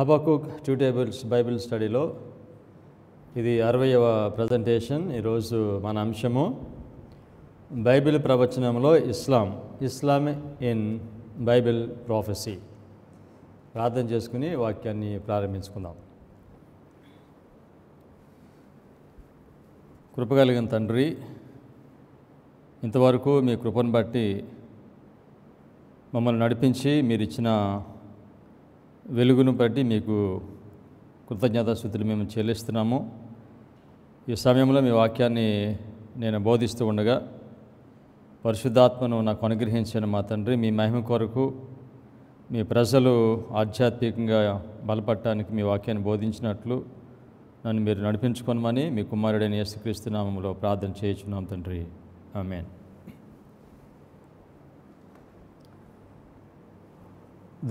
Habakkuk 2 tables Bible స్టడీలో ఇది 60వ presentation. ఈరోజు మన అంశము బైబిల్ ప్రవచనంలో ఇస్లాం ఇన్ బైబిల్ ప్రాఫెసీ. ప్రార్థన చేసుకుని వాక్యాన్ని ప్రారంభించుకుందాం. కృపగలిగిన తండ్రి, ఇంతవరకు మీ కృపను బట్టి మమ్మల్ని నడిపించి మీరు ఇచ్చిన వెలుగును బట్టి మీకు కృతజ్ఞతాస్తుతులు మేము చెల్లిస్తున్నాము. ఈ సమయంలో మీ వాక్యాన్ని నేను బోధిస్తూ ఉండగా పరిశుద్ధాత్మను నాకు అనుగ్రహించిన మా తండ్రి, మీ మహిమ కొరకు మీ ప్రజలు ఆధ్యాత్మికంగా బలపడటానికి మీ వాక్యాన్ని బోధించినట్లు నన్ను మీరు నడిపించుకోనమని మీ కుమారుడైన యేసుక్రీస్తు నామములో ప్రార్థన చేయుచున్నాం తండ్రి, ఆమేన్.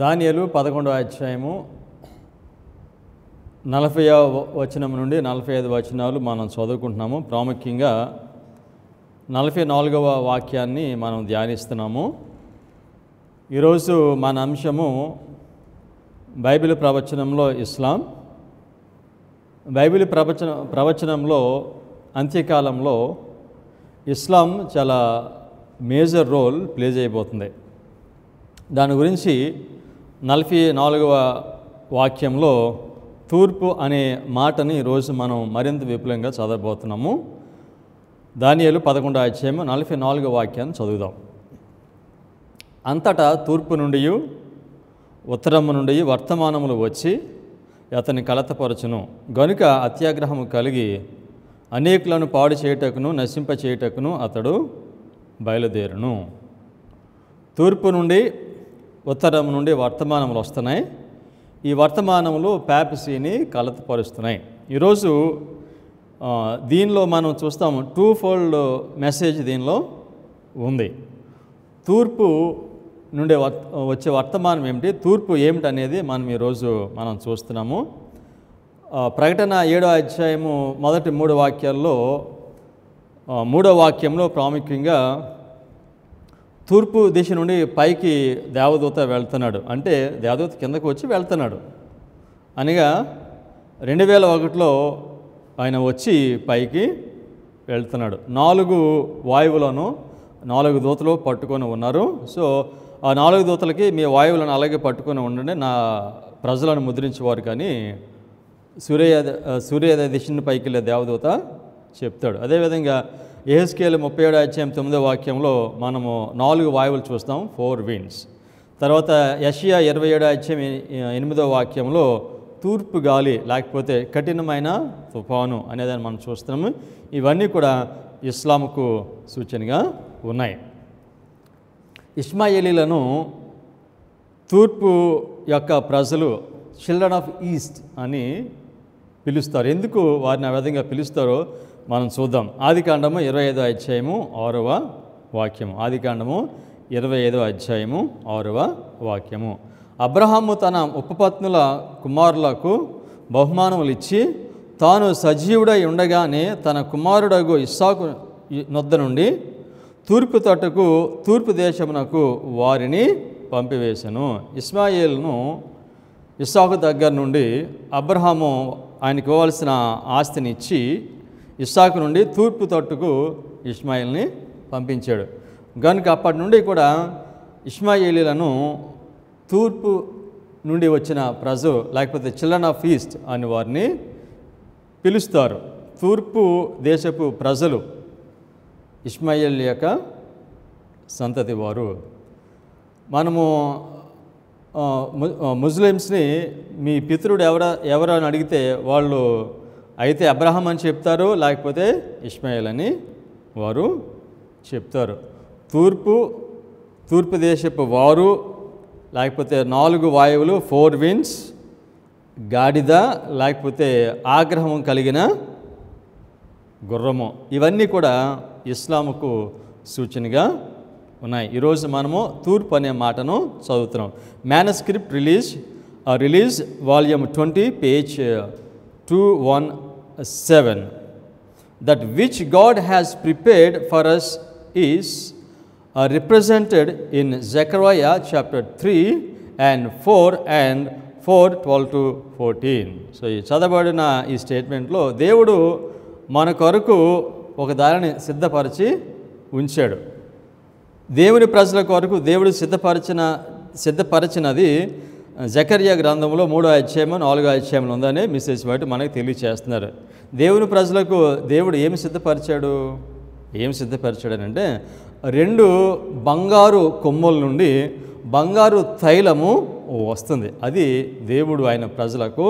దానియేలు 11వ అధ్యాయము 40వ వచనం నుండి 45 వచనాలు మనం చదువుకుంటున్నాము. ప్రాముఖ్యంగా 44వ వాక్యాన్ని మనం ధ్యానిస్తున్నాము. ఈరోజు మన అంశము బైబిల్ ప్రవచనంలో ఇస్లాం. బైబిల్ ప్రవచనంలో అంత్యకాలంలో ఇస్లాం చాలా మేజర్ రోల్ ప్లే చేయబోతుంది. దాని గురించి 44వ వాక్యంలో తూర్పు అనే మాటని ఈరోజు మనం మరింత విపులంగా చదవబోతున్నాము. దానియేలు 11వ అధ్యాయము 44వ వాక్యాన్ని చదువుదాం. అంతటా తూర్పు నుండి ఉత్తరము నుండి వర్తమానములు వచ్చి అతని కలతపరచును. గనుక అత్యాగ్రహము కలిగి అనేకులను పాడు చేయుటకును నశింప చేయుటకును అతడు బయలుదేరును. తూర్పు నుండి ఉత్తరం నుండి వర్తమానములు వస్తున్నాయి. ఈ వర్తమానములు పాపసీని కలతపరుస్తున్నాయి. ఈరోజు దీనిలో మనం చూస్తాము, 2-fold మెసేజ్ దీనిలో ఉంది. తూర్పు నుండి వచ్చే వర్తమానం ఏమిటి, తూర్పు ఏమిటి అనేది మనం చూస్తున్నాము. ప్రకటన 7వ అధ్యాయము మొదటి 3 వాక్యాల్లో 3వ వాక్యంలో ప్రాముఖ్యంగా తూర్పు దిశ నుండి పైకి దేవదూత వెళ్తున్నాడు, అంటే దేవదూత కిందకు వచ్చి వెళ్తున్నాడు అనగా 2001లో ఆయన వచ్చి పైకి వెళ్తున్నాడు. 4 వాయువులను 4 దూతలు పట్టుకొని ఉన్నారు. సో ఆ 4 దూతలకి మీ వాయువులను అలాగే పట్టుకొని ఉండండి, నా ప్రజలను ముద్రించేవారు కానీ సూర్యోదయ దిశను పైకి వెళ్ళే దేవదూత చెప్తాడు. అదేవిధంగా యెహెజ్కేలు 37వ అధ్యాయం 9వ వాక్యంలో మనము 4 వాయువులు చూస్తాం, 4 winds. తర్వాత యెషయా 27వ అధ్యాయం 8వ వాక్యంలో తూర్పు గాలి లేకపోతే కఠినమైన తుఫాను అనేదాన్ని మనం చూస్తున్నాము. ఇవన్నీ కూడా ఇస్లాంకు సూచనగా ఉన్నాయి. ఇష్మాయేలీలను తూర్పు యొక్క ప్రజలు చిల్డ్రన్ ఆఫ్ ఈస్ట్ అని పిలుస్తారు. ఎందుకు వారిని ఆ విధంగా పిలుస్తారో మనం చూద్దాం. ఆదికాండము 25వ అధ్యాయము 6వ వాక్యము. ఆదికాండము 25వ అధ్యాయము 6వ వాక్యము. అబ్రహాము తన ఉపపత్నుల కుమారులకు బహుమానములు ఇచ్చి తాను సజీవుడై ఉండగానే తన కుమారుడగు ఇస్సాకు నొద్ద నుండి తూర్పు తట్టుకు తూర్పు దేశమునకు వారిని పంపివేశను. ఇస్మాయిల్ను ఇస్సాకు దగ్గర నుండి అబ్రహాము ఆయనకు ఇవ్వాల్సిన ఆస్తిని ఇచ్చి ఇస్సాకు నుండి తూర్పు తట్టుకు ఇష్మాయిల్ని పంపించాడు. కనుక అప్పటి నుండి కూడా ఇష్మాయిలీలను తూర్పు నుండి వచ్చిన ప్రజలు లేకపోతే చిల్డ్రన్ ఆఫ్ ఈస్ట్ అని వారిని పిలుస్తారు. తూర్పు దేశపు ప్రజలు ఇష్మాయిల్ యొక్క సంతతి వారు. మనము ముస్లిమ్స్ని మీ పితరుడు ఎవరని అడిగితే వాళ్ళు అయితే అబ్రహాం అని చెప్తారు, లేకపోతే ఇష్మాయిల్ అని వారు చెప్తారు. తూర్పు దేశపు వారు లేకపోతే 4 వాయువులు, 4 winds, గాడిద లేకపోతే ఆగ్రహం కలిగిన గుర్రము, ఇవన్నీ కూడా ఇస్లాముకు సూచనగా ఉన్నాయి. ఈరోజు మనము తూర్పు అనే మాటను చదువుతున్నాం. Manuscript release volume 20 page 217. That which God has prepared for us is represented in Zechariah chapter 3 and 4 and 4:12-14. So ఈ చదవబడిన ఈ స్టేట్మెంట్లో దేవుడు మన కొరకు ఒక దానిని సిద్ధపరిచి ఉంచాడు. దేవుని ప్రజల కొరకు దేవుడు సిద్ధపరిచినది జకర్యా గ్రంథంలో 3వ అధ్యాయం 4వ అధ్యాయంలో ఉందని మెసేజ్ బట్టి మనకు తెలియచేస్తున్నారు. దేవుని ప్రజలకు దేవుడు ఏమి సిద్ధపరిచాడనంటే 2 బంగారు కొమ్ముల నుండి బంగారు తైలము వస్తుంది. అది దేవుడు ఆయన ప్రజలకు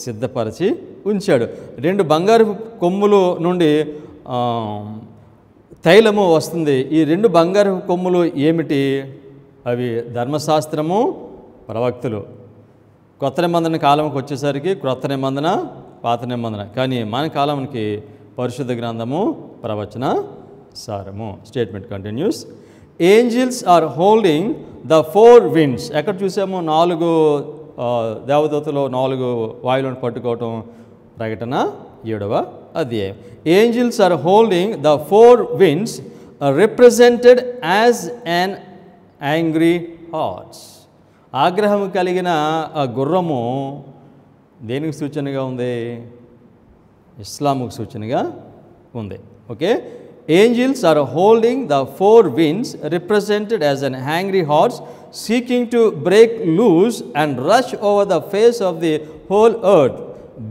సిద్ధపరిచి ఉంచాడు. 2 బంగారు కొమ్ముల నుండి తైలము వస్తుంది. ఈ 2 బంగారు కొమ్ములు ఏమిటి? అవి ధర్మశాస్త్రము, ప్రవక్తలు. కొత్త నిబంధన కాలంకి వచ్చేసరికి క్రొత్త నిబంధన, పాత నిబంధన. కానీ మన కాలంకి పరిశుద్ధ గ్రంథము, ప్రవచన సారము. Statement continues. Angels are holding the 4 winds. ఎక్కడ చూసాము? 4 దేవదూతలు 4 వాయువులను పట్టుకోవటం. ప్రకటన 7వ అధ్యాయం. Angels are holding the 4 winds represented as an angry horse. ఆగ్రహం కలిగిన ఆ గుర్రము దేనికి సూచనగా ఉంది? ఇస్లాముకు సూచనగా ఉంది. Okay. Angels are holding the 4 winds represented as an angry horse seeking to break loose and rush over the face of the whole earth,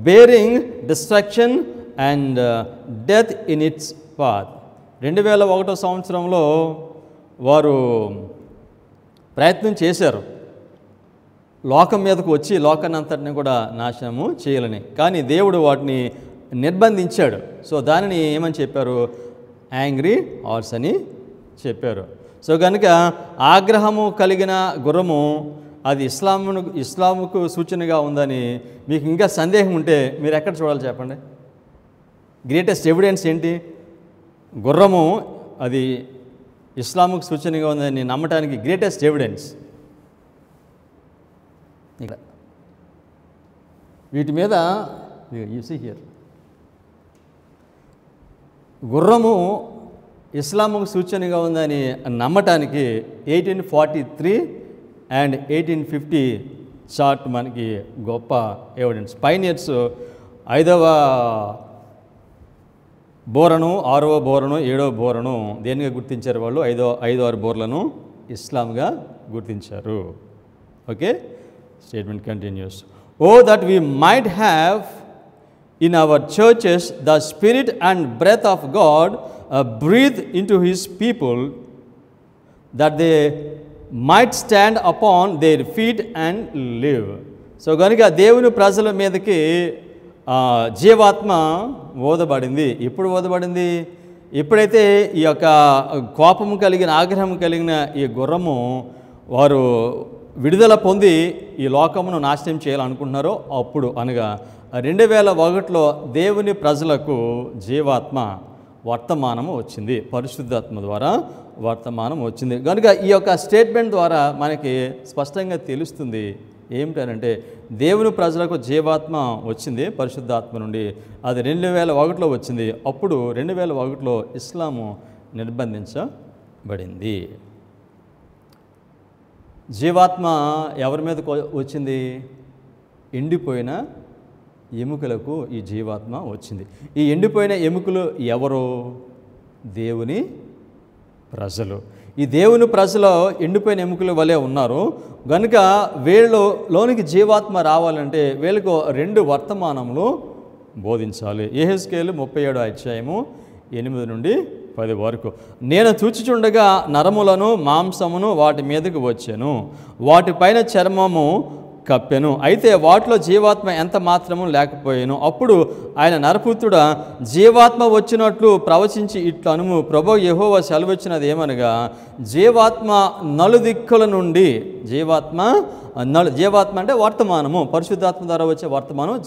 bearing destruction and death in its path. 2001 సంవత్సరంలో వారు ప్రయత్నం చేశారు లోకం మీదకు వచ్చి లోకాన్ని అంతటిని కూడా నాశనము చేయాలని. కానీ దేవుడు వాటిని నిర్బంధించాడు. సో దానిని ఏమని చెప్పారు? యాంగ్రీ హార్స్ అని చెప్పారు. సో కనుక ఆగ్రహము కలిగిన గుర్రము అది ఇస్లాముకు సూచనగా ఉందని మీకు ఇంకా సందేహం ఉంటే మీరు ఎక్కడ చూడాలి చెప్పండి? గ్రేటెస్ట్ ఎవిడెన్స్ ఏంటి? గుర్రము అది ఇస్లాముకు సూచనగా ఉందని నమ్మటానికి గ్రేటెస్ట్ ఎవిడెన్స్ ఇక్కడ. వీటి మీద యు సీ హియర్ గుర్రము ఇస్లాముకు సూచనగా ఉందని నమ్మటానికి 1843 అండ్ 1850 చార్ట్ మనకి గొప్ప ఎవిడెన్స్. పైనియర్స్ 5వ బోరను, 6వ బోరను, 7వ బోరను దేనిగా గుర్తించారు వాళ్ళు? 5-6 బోర్లను ఇస్లాంగా గుర్తించారు. Okay. Statement continues. Oh that we might have in our churches the spirit and breath of God breathe into his people, that they might stand upon their feet and live. So కనుక దేవుని ప్రజల మీదకి జీవాత్మ ఓదబడింది. ఎప్పుడు ఓదబడింది? ఎప్పుడైతే ఈ యొక్క కోపము కలిగిన, ఆగ్రహం కలిగిన ఈ గుర్రము వారు విడుదల పొంది ఈ లోకమును నాశనం చేయాలనుకుంటున్నారో అప్పుడు, అనగా 2001లో దేవుని ప్రజలకు జీవాత్మ వర్తమానము వచ్చింది. పరిశుద్ధాత్మ ద్వారా వర్తమానం వచ్చింది. కనుక ఈ యొక్క స్టేట్మెంట్ ద్వారా మనకి స్పష్టంగా తెలుస్తుంది ఏమిటంటే దేవుని ప్రజలకు జీవాత్మ వచ్చింది పరిశుద్ధాత్మ నుండి. అది 2001లో వచ్చింది. అప్పుడు 2001లో ఇస్లాము నిర్బంధించబడింది. జీవాత్మ ఎవరి మీదకు వచ్చింది? ఎండిపోయిన ఎముకలకు ఈ జీవాత్మ వచ్చింది. ఈ ఎండిపోయిన ఎముకలు ఎవరు? దేవుని ప్రజలు. ఈ దేవుని ప్రజలు ఎండిపోయిన ఎముకల వలె ఉన్నారు. కనుక వీళ్ళలోనికి జీవాత్మ రావాలంటే వీళ్ళకు 2 వర్తమానములు బోధించాలి. యెహెజ్కేలు 37వ అధ్యాయము 8 నుండి 10 వరకు. నేను చూచుచుండగా నరములను మాంసమును వాటి మీదకు వచ్చాను, వాటిపైన చర్మము కప్పెను, అయితే వాటిలో జీవాత్మ ఎంత మాత్రము లేకపోయాను. అప్పుడు ఆయన నరపుత్రుడా, జీవాత్మ వచ్చినట్లు ప్రవచించి ఇట్లనుము, ప్రభువు యెహోవా సెలవిచ్చినది ఏమనగా, జీవాత్మ నలుదిక్కుల నుండి, జీవాత్మ అంటే వర్తమానము, పరిశుద్ధాత్మ ద్వారా వచ్చే వర్తమానం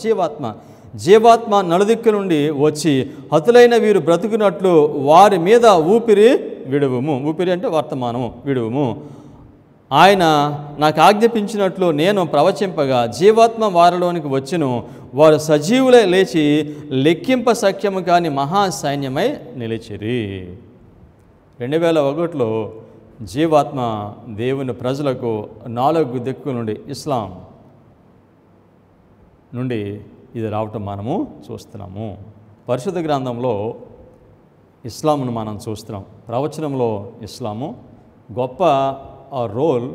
జీవాత్మ నలుదిక్కుల నుండి వచ్చి హతులైన వీరు బ్రతుకున్నట్లు వారి మీద ఊపిరి విడువుము. ఊపిరి అంటే వర్తమానము, విడువుము. ఆయన నాకు ఆజ్ఞాపించినట్లు నేను ప్రవచింపగా జీవాత్మ వారిలోనికి వచ్చెను, వారు సజీవులై లేచి లెక్కింప సఖ్యము కాని మహాసైన్యమై నిలిచిరి. 2001లో జీవాత్మ దేవుని ప్రజలకు 4 దిక్కుల నుండి, ఇస్లాం, నుండి ఇది రావటం మనము చూస్తున్నాము. పరిశుద్ధ గ్రంథంలో ఇస్లాంను మనం చూస్తున్నాం. ప్రవచనంలో ఇస్లాము గొప్ప రోల్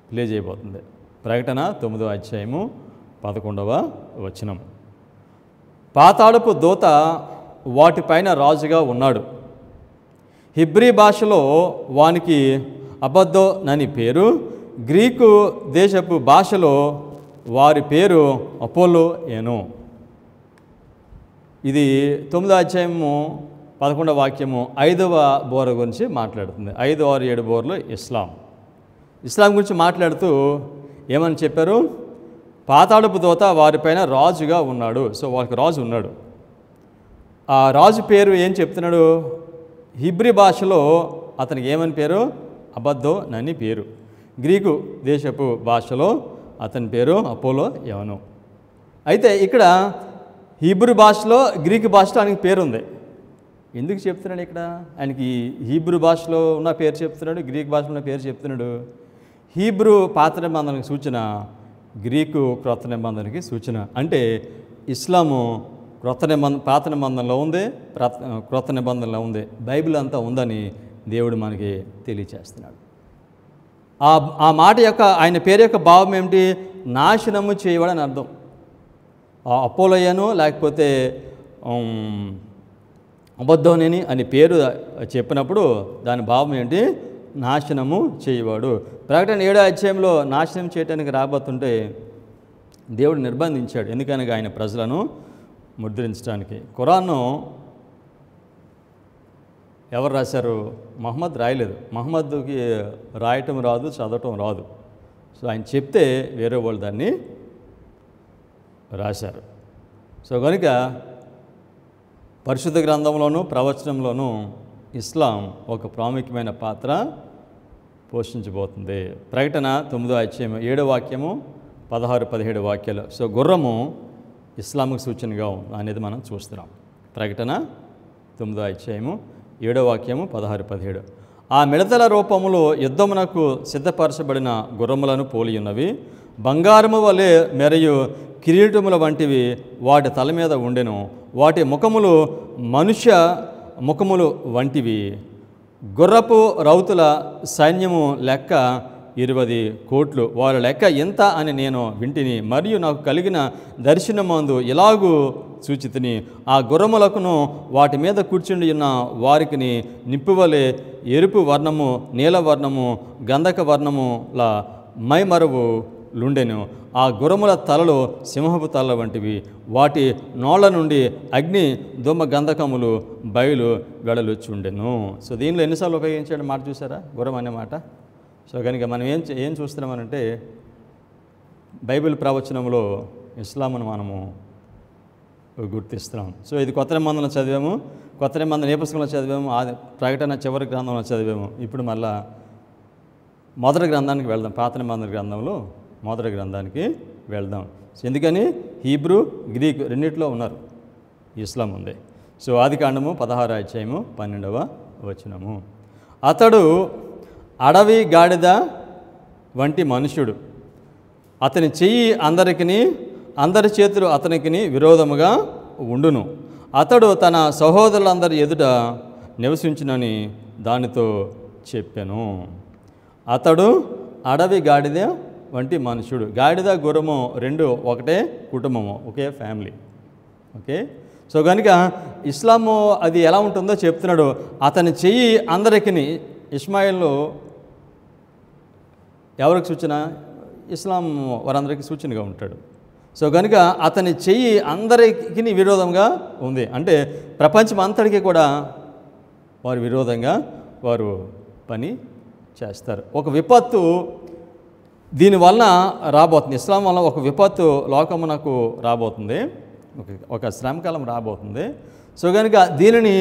ప్లే చేయబోతుంది. ప్రకటన 9వ అధ్యాయము 11వ వచనం. పాతాళపు దూత వాటిపైన రాజుగా ఉన్నాడు. హిబ్రీ భాషలో వానికి అబద్దోనని పేరు, గ్రీకు దేశపు భాషలో వారి పేరు అపోలో ఏనో. ఇది 9వ అధ్యాయము 11వ వాక్యము 5వ బోర గురించి మాట్లాడుతుంది. 5, 6, 7 బోర్లు ఇస్లాం గురించి మాట్లాడుతూ ఏమని చెప్పారు? పాతాళపు దూత వారిపైన రాజుగా ఉన్నాడు. సో వాళ్ళకి రాజు ఉన్నాడు. ఆ రాజు పేరు ఏం చెప్తున్నాడు? హిబ్రీ భాషలో అతనికి ఏమని పేరు? అబద్దోనని పేరు. గ్రీకు దేశపు భాషలో అతని పేరు అపోలో ఎవను. అయితే ఇక్కడ హీబ్రూ భాషలో, గ్రీకు భాషలో ఆయనకి పేరుంది. ఎందుకు చెప్తున్నాడు ఇక్కడ? ఆయనకి హీబ్రూ భాషలో ఉన్న పేరు చెప్తున్నాడు, గ్రీకు భాషలో ఉన్న పేరు చెప్తున్నాడు. హీబ్రూ పాత నిబంధనకి సూచన, గ్రీకు క్రొత్త నిబంధనకి సూచన. అంటే ఇస్లాము పాత నిబంధనలో ఉంది, క్రొత్త నిబంధనలో ఉంది. బైబిల్ అంతా ఉందని దేవుడు మనకి తెలియచేస్తున్నాడు. ఆ మాట యొక్క, ఆయన పేరు యొక్క భావం ఏమిటి? నాశనము చేయవాడని అర్థం. అపోలోయను లేకపోతే అబద్దోనని అని పేరు చెప్పినప్పుడు దాని భావం ఏంటి? నాశనము చేయవాడు. ప్రకటన 7వ అధ్యాయంలో నాశనం చేయడానికి రాబోతుంటే దేవుడు నిర్బంధించాడు. ఎందుకనగా ఆయన ప్రజలను ముద్రించడానికి. ఖురాన్ను ఎవరు రాశారు? మహమ్మద్ రాయలేదు. మహమ్మద్కి రాయటం రాదు, చదవటం రాదు. సో ఆయన చెప్తే వేరే వాళ్ళు దాన్ని రాశారు. సో కనుక పరిశుద్ధ గ్రంథంలోనూ ప్రవచనంలోనూ ఇస్లాం ఒక ప్రాముఖ్యమైన పాత్ర పోషించబోతుంది. ప్రకటన 9వ అధ్యాయం 7వ వాక్యము 16, 17 వాక్యాలు. సో గుర్రము ఇస్లాంకు సూచనగా అనేది మనం చూస్తున్నాం. ప్రకటన 9వ అధ్యాయము 7వ వాక్యము 16, 17. ఆ మిడతల రూపములో యుద్ధమునకు సిద్ధపరచబడిన గుర్రములను పోలి ఉన్నవి. బంగారము వలె మెరయు కిరీటముల వంటివి వాటి తల మీద ఉండెను. వాటి ముఖములు మనుష్య ముఖములు వంటివి. గుర్రపు రౌతుల సైన్యము లెక్క 20 కోట్లు. వారి లెక్క ఎంత అని నేను వింటిని. మరియు నాకు కలిగిన దర్శనమందు ఇలాగూ సూచితిని. ఆ గుర్రములకును వాటి మీద కూర్చుండి ఉన్న వారికి నిప్పువలే ఎరుపు వర్ణము, నీల వర్ణము, గంధక వర్ణముల మైమరువు లుండెను. ఆ గుర్రముల తలలు సింహపు తలల వంటివి. వాటి నోళ్ల నుండి అగ్ని దుమ్మ గంధకములు బయలు వెడలుచుండెను. సో దీనిలో ఎన్నిసార్లు ఉపయోగించాడు మాట చూసారా? గుర్రం అనే మాట. సో కనుక మనం ఏం చూస్తున్నామనంటే బైబిల్ ప్రవచనంలో ఇస్లాంను మనము గుర్తిస్తున్నాం. సో ఇది కొత్త నిబంధనలు చదివాము, కొత్త నిబంధన ఏ పుస్తకంలో చదివాము, ప్రకటన చివరి గ్రంథంలో చదివాము. ఇప్పుడు మళ్ళా మొదటి గ్రంథానికి వెళ్దాం. పాత నిబంధన గ్రంథంలో మొదటి గ్రంథానికి వెళ్దాం. ఎందుకని? హీబ్రూ, గ్రీక్ రెండిట్లో ఉన్నారు, ఇస్లాం ఉంది. సో ఆదికాండము 16వ అధ్యాయము 12వ వచనము. అతడు అడవి గాడిద వంటి మనుష్యుడు. అతని చెయ్యి అందరి చేతులు అతనికి విరోధముగా ఉండును. అతడు తన సహోదరులందరి ఎదుట నివసించునని దానితో చెప్పాను. అతడు అడవి గాడిద వంటి మనుషుడు. గాడిద, గుర్రము రెండు ఒకటే కుటుంబము, ఒకే ఫ్యామిలీ. ఓకే. సో కనుక ఇస్లాము అది ఎలా ఉంటుందో చెప్తున్నాడు. అతని చెయ్యి అందరికీ, ఇస్మాయిల్ ఎవరికి సూచన? ఇస్లాం వారందరికీ సూచనగా ఉంటాడు. సో కనుక అతని చెయ్యి అందరికీ విరోధంగా ఉంది. అంటే ప్రపంచం అంతటికీ కూడా వారు విరోధంగా వారు పని చేస్తారు. ఒక విపత్తు దీనివల్ల రాబోతుంది. ఇస్లాం వల్ల ఒక విపత్తు లోకమునకు రాబోతుంది, ఒక శ్రమకాలం రాబోతుంది. సో కనుక దీనిని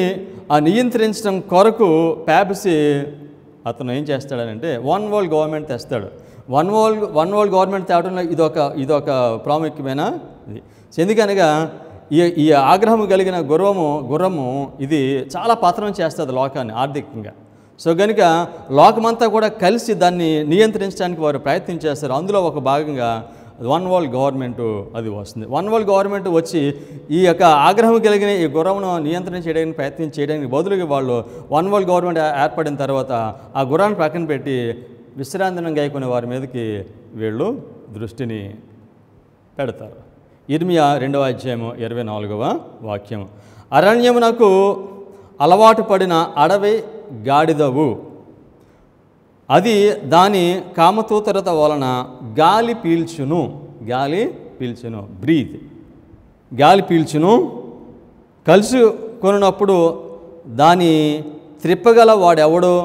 నియంత్రించడం కొరకు ప్యాపసీ అతను ఏం చేస్తాడనంటే వన్ వరల్డ్ గవర్నమెంట్ తెస్తాడు. వన్ వరల్డ్ గవర్నమెంట్ తేవడంలో ఇదొక ప్రాముఖ్యమైన ఇది. ఎందుకనగా ఈ ఆగ్రహం కలిగిన గుర్రము ఇది చాలా పతనం చేస్తుంది లోకాన్ని ఆర్థికంగా. సో కనుక లోకమంతా కూడా కలిసి దాన్ని నియంత్రించడానికి వారు ప్రయత్నం చేస్తారు. అందులో ఒక భాగంగా వన్ వరల్డ్ గవర్నమెంట్ అది వస్తుంది. వన్ వరల్డ్ గవర్నమెంట్ వచ్చి ఈ యొక్క ఆగ్రహం కలిగిన ఈ గుర్రమును నియంత్రణ చేయడానికి ప్రయత్నం చేయడానికి బదులుగా వాళ్ళు వన్ వరల్డ్ గవర్నమెంట్ ఏర్పడిన తర్వాత ఆ గుర్రాన్ని ప్రక్కన పెట్టి విశ్రాంతి దినం గాయకునే వారి మీదకి వీళ్ళు దృష్టిని పెడతారు. ఇర్మియా 2వ అధ్యాయము 24వ వాక్యం. అరణ్యమునకు అలవాటు పడిన అడవి గాడిదవు, అది దాని కామతూతరత వలన గాలి పీల్చును, బ్రీత్, గాలి పీల్చును, కలుసుకొనున్నప్పుడు దాని త్రిప్పగల వాడెవడో,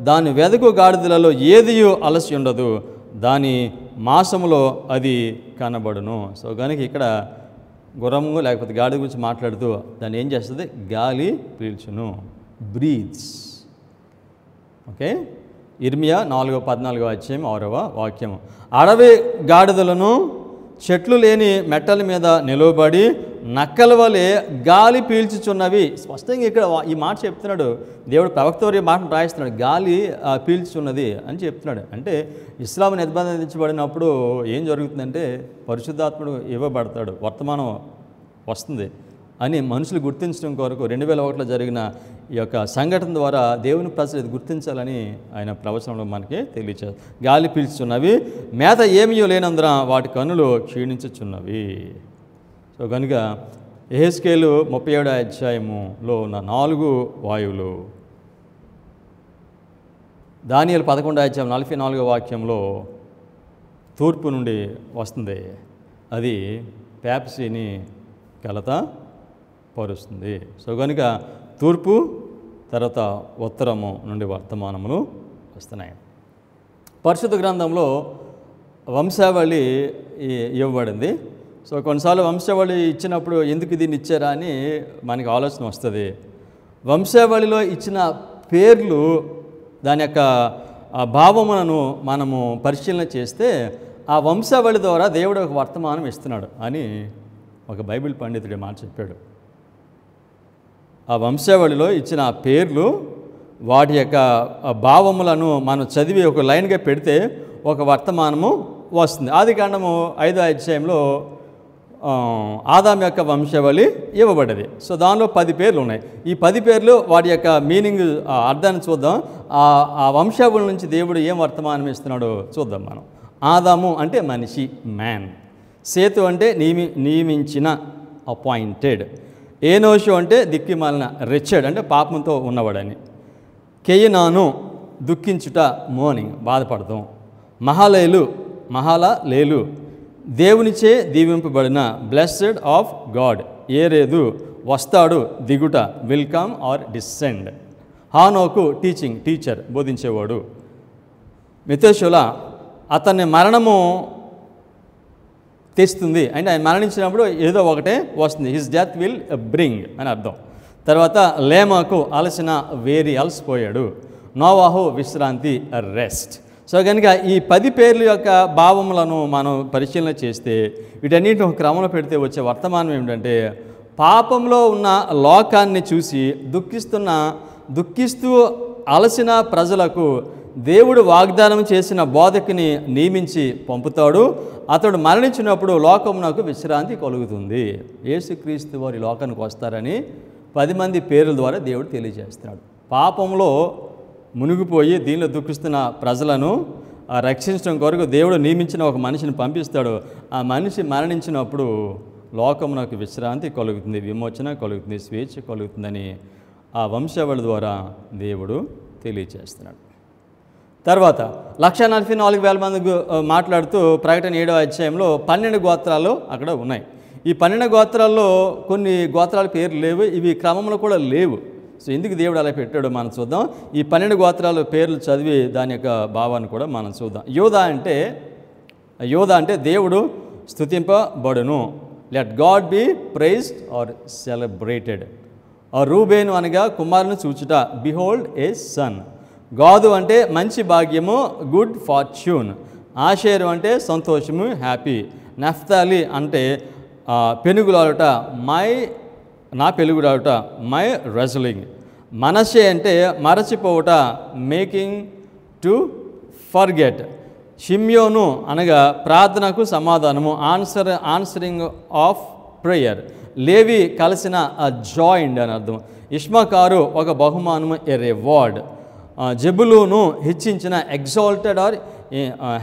దాని వెదకు గాడిదలలో ఏదియో అలసి ఉండదు, దాని మాసములో అది కనబడును. సో కనుక ఇక్కడ గుర్రము లేకపోతే గాడి గురించి మాట్లాడుతూ దాన్ని ఏం చేస్తుంది, గాలి పీల్చును, బ్రీత్స్. ఓకే, ఇర్మియా 4:14 అధ్యాయం 6వ వాక్యం. అడవి గాడిదలను చెట్లు లేని మెట్టల మీద నిలవబడి నక్కల వలె గాలి పీల్చుచున్నవి. స్పష్టంగా ఇక్కడ ఈ మాట చెప్తున్నాడు దేవుడు, ప్రవక్త వారి మాటను రాయిస్తున్నాడు, గాలి పీల్చుచున్నది అని చెప్తున్నాడు. అంటే ఇస్లాం నిర్బంధించబడినప్పుడు ఏం జరుగుతుందంటే పరిశుద్ధాత్ముడు ఇవ్వబడతాడు, వర్తమానం వస్తుంది అని మనుషులు గుర్తించడం కొరకు 2001లో జరిగిన ఈ యొక్క సంఘటన ద్వారా దేవుని ప్రజలు ఇది గుర్తించాలని ఆయన ప్రవచనంలో మనకి తెలియచేస్తారు. గాలి పీల్చుచున్నవి, మేత ఏమీ లేనందున వాటి కన్నులు క్షీణించుచున్నవి. సో కనుక యెహెజ్కేలు 37వ అధ్యాయములో ఉన్న 4 వాయువులు, దానియేలు 11వ అధ్యాయం 44వ వాక్యంలో తూర్పు నుండి వస్తుంది, అది పెప్సీని కలత పరుస్తుంది. సో కనుక తూర్పు తర్వాత ఉత్తరము నుండి వర్తమానములు వస్తున్నాయి. పరిశుద్ధ గ్రంథంలో వంశావళి ఇవ్వబడింది. సో కొన్నిసార్లు వంశావళి ఇచ్చినప్పుడు ఎందుకు దీన్ని ఇచ్చారా అని మనకి ఆలోచన వస్తుంది. వంశావళిలో ఇచ్చిన పేర్లు దాని యొక్క భావములను మనము పరిశీలన చేస్తే ఆ వంశావళి ద్వారా దేవుడు ఒక వర్తమానం ఇస్తున్నాడు అని ఒక బైబిల్ పండితుడి మాట చెప్పాడు. ఆ వంశావళిలో ఇచ్చిన పేర్లు వాటి యొక్క భావములను మనం చదివి ఒక లైన్గా పెడితే ఒక వర్తమానము వస్తుంది. ఆదికాండము 5వ అధ్యాయంలో ఆదాము యొక్క వంశావళి ఇవ్వబడ్డది. సో దానిలో 10 పేర్లు ఉన్నాయి. ఈ 10 పేర్లు వాటి యొక్క మీనింగ్ అర్థాన్ని చూద్దాం. ఆ వంశావళి నుంచి దేవుడు ఏం వర్తమానం ఇస్తున్నాడో చూద్దాం మనం. ఆదాము అంటే మనిషి, మ్యాన్. సేతు అంటే నియమించిన, అపాయింటెడ్. ఏనోషు అంటే దిక్కిమాలిన, రిచర్డ్ అంటే పాపంతో ఉన్నవాడని. కెయినాను దుఃఖించుట, మోర్నింగ్, బాధపడతాం. మహాలలేలు దేవునిచే దీవింపబడిన, బ్లెస్డ్ ఆఫ్ గాడ్. ఏరేదు వస్తాడు, దిగుట, వెల్కమ్ ఆర్ డిసెండ్. హానోకు టీచింగ్, టీచర్, బోధించేవాడు. మెతూషెల అతన్ని మరణము తెస్తుంది, అంటే ఆయన మరణించినప్పుడు ఏదో ఒకటే వస్తుంది, హిస్ డెత్ విల్ బ్రింగ్ అని అర్థం. తర్వాత లేమాకు అలసిన, అలసిపోయాడు. నోవాహు విశ్రాంతి, రెస్ట్. సో కనుక ఈ 10 పేర్ల యొక్క భావములను మనం పరిశీలన చేస్తే వీటన్నిటిని ఒక క్రమంలో పెడితే వచ్చే వర్తమానం ఏమిటంటే, పాపంలో ఉన్న లోకాన్ని చూసి దుఃఖిస్తూ అలసిన ప్రజలకు దేవుడు వాగ్దానం చేసిన బోధకుని నియమించి పంపుతాడు. అతడు మరణించినప్పుడు లోకమునకు విశ్రాంతి కలుగుతుంది. యేసుక్రీస్తు వారి లోకానికి వస్తారని 10 మంది పేర్ల ద్వారా దేవుడు తెలియజేస్తున్నాడు. పాపంలో మునిగిపోయి దీనిలో దుఃఖిస్తున్న ప్రజలను రక్షించడం కొరకు దేవుడు నియమించిన ఒక మనిషిని పంపిస్తాడు. ఆ మనిషి మరణించినప్పుడు లోకమునకు విశ్రాంతి కలుగుతుంది, విమోచన కలుగుతుంది, స్వేచ్ఛ కలుగుతుందని ఆ వంశావళి ద్వారా దేవుడు తెలియజేస్తున్నాడు. తర్వాత 1,44,000 మంది మాట్లాడుతూ ప్రకటన 7వ అధ్యాయంలో 12 గోత్రాలు అక్కడ ఉన్నాయి. ఈ 12 గోత్రాల్లో కొన్ని గోత్రాల పేర్లు లేవు, ఇవి క్రమంలో కూడా లేవు. సో ఎందుకు దేవుడు అలా పెట్టాడో మనం చూద్దాం. ఈ 12 గోత్రాల పేర్లు చదివి దాని యొక్క భావాన్ని కూడా మనం చూద్దాం. యోధ అంటే దేవుడు స్తుతింపబడును, let God be praised or celebrated. రూబేను అనగా కుమారుని చూచుట, బిహోల్డ్ ఏ సన్. గాదు అంటే మంచి భాగ్యము, గుడ్ ఫార్చ్యూన్. ఆషేరు అంటే సంతోషము, హ్యాపీ. నఫ్తాలి అంటే పెనుగులాడుట, నా పెనుగులాడుట, మై రెజ్లింగ్. మనషే అంటే మరచిపోవుట, మేకింగ్ టు ఫర్గెట్. షిమ్యోను అనగా ప్రార్థనకు సమాధానము, ఆన్సరింగ్ ఆఫ్ ప్రేయర్. లేవి కలిసిన జాయిండ్ అని అర్థం. ఇష్మాకారు ఒక బహుమానము, ఎ రివార్డ్. జెబులూను హెచ్చించిన, ఎగ్జాల్టెడ్ ఆర్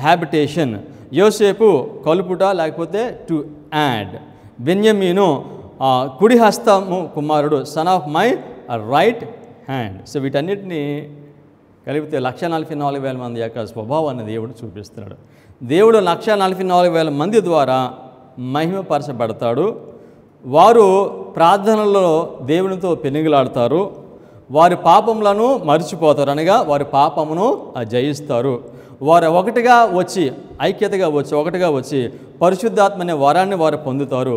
హ్యాబిటేషన్. యోసేపు కలుపుట లేకపోతే టు యాడ్. బెన్యమీను కుడి హస్తము కుమారుడు, son of my right hand. So వీటన్నిటిని కలిపితే 144,000 మంది యొక్క స్వభావాన్ని దేవుడు చూపిస్తున్నాడు. దేవుడు 144,000 మంది ద్వారా మహిమపరచబడతాడు. వారు ప్రార్థనలో దేవునితో పెనుగులాడతారు. వారి పాపములను మర్చిపోతారు, అనగా వారి పాపమును జయిస్తారు. వారు ఒకటిగా వచ్చి, ఐక్యతగా వచ్చి, ఒకటిగా వచ్చి పరిశుద్ధాత్మ అనే వరాన్ని వారు పొందుతారు.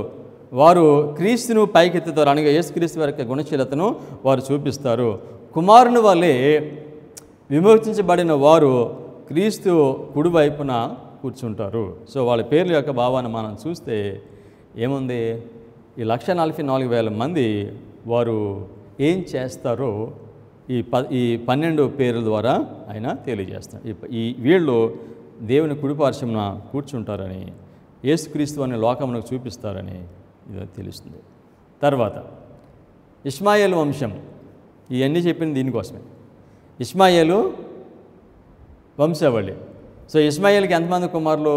వారు క్రీస్తును పైకెత్తుతారు, అనగా యేసుక్రీస్తు వారి యొక్క గుణశీలతను వారు చూపిస్తారు. కుమారుని వల్లే విమోచించబడిన వారు క్రీస్తు కుడివైపున కూర్చుంటారు. సో వాళ్ళ పేర్ల యొక్క భావాన్ని మనం చూస్తే ఏముంది, ఈ 144,000 మంది వారు ఏం చేస్తారో ఈ 12 పేర్ల ద్వారా ఆయన తెలియజేస్తారు. ఈ వీళ్ళు దేవుని కుడిపార్శ్వమున కూర్చుంటారని, యేసుక్రీస్తు అనే లోకమునకు చూపిస్తారని ఇది తెలుస్తుంది. తర్వాత ఇష్మాయేలు వంశం, ఇవన్నీ చెప్పింది దీనికోసమే. ఇష్మాయేలు వంశావళి. సో ఇష్మాయేల్కి ఎంతమంది కుమారులు?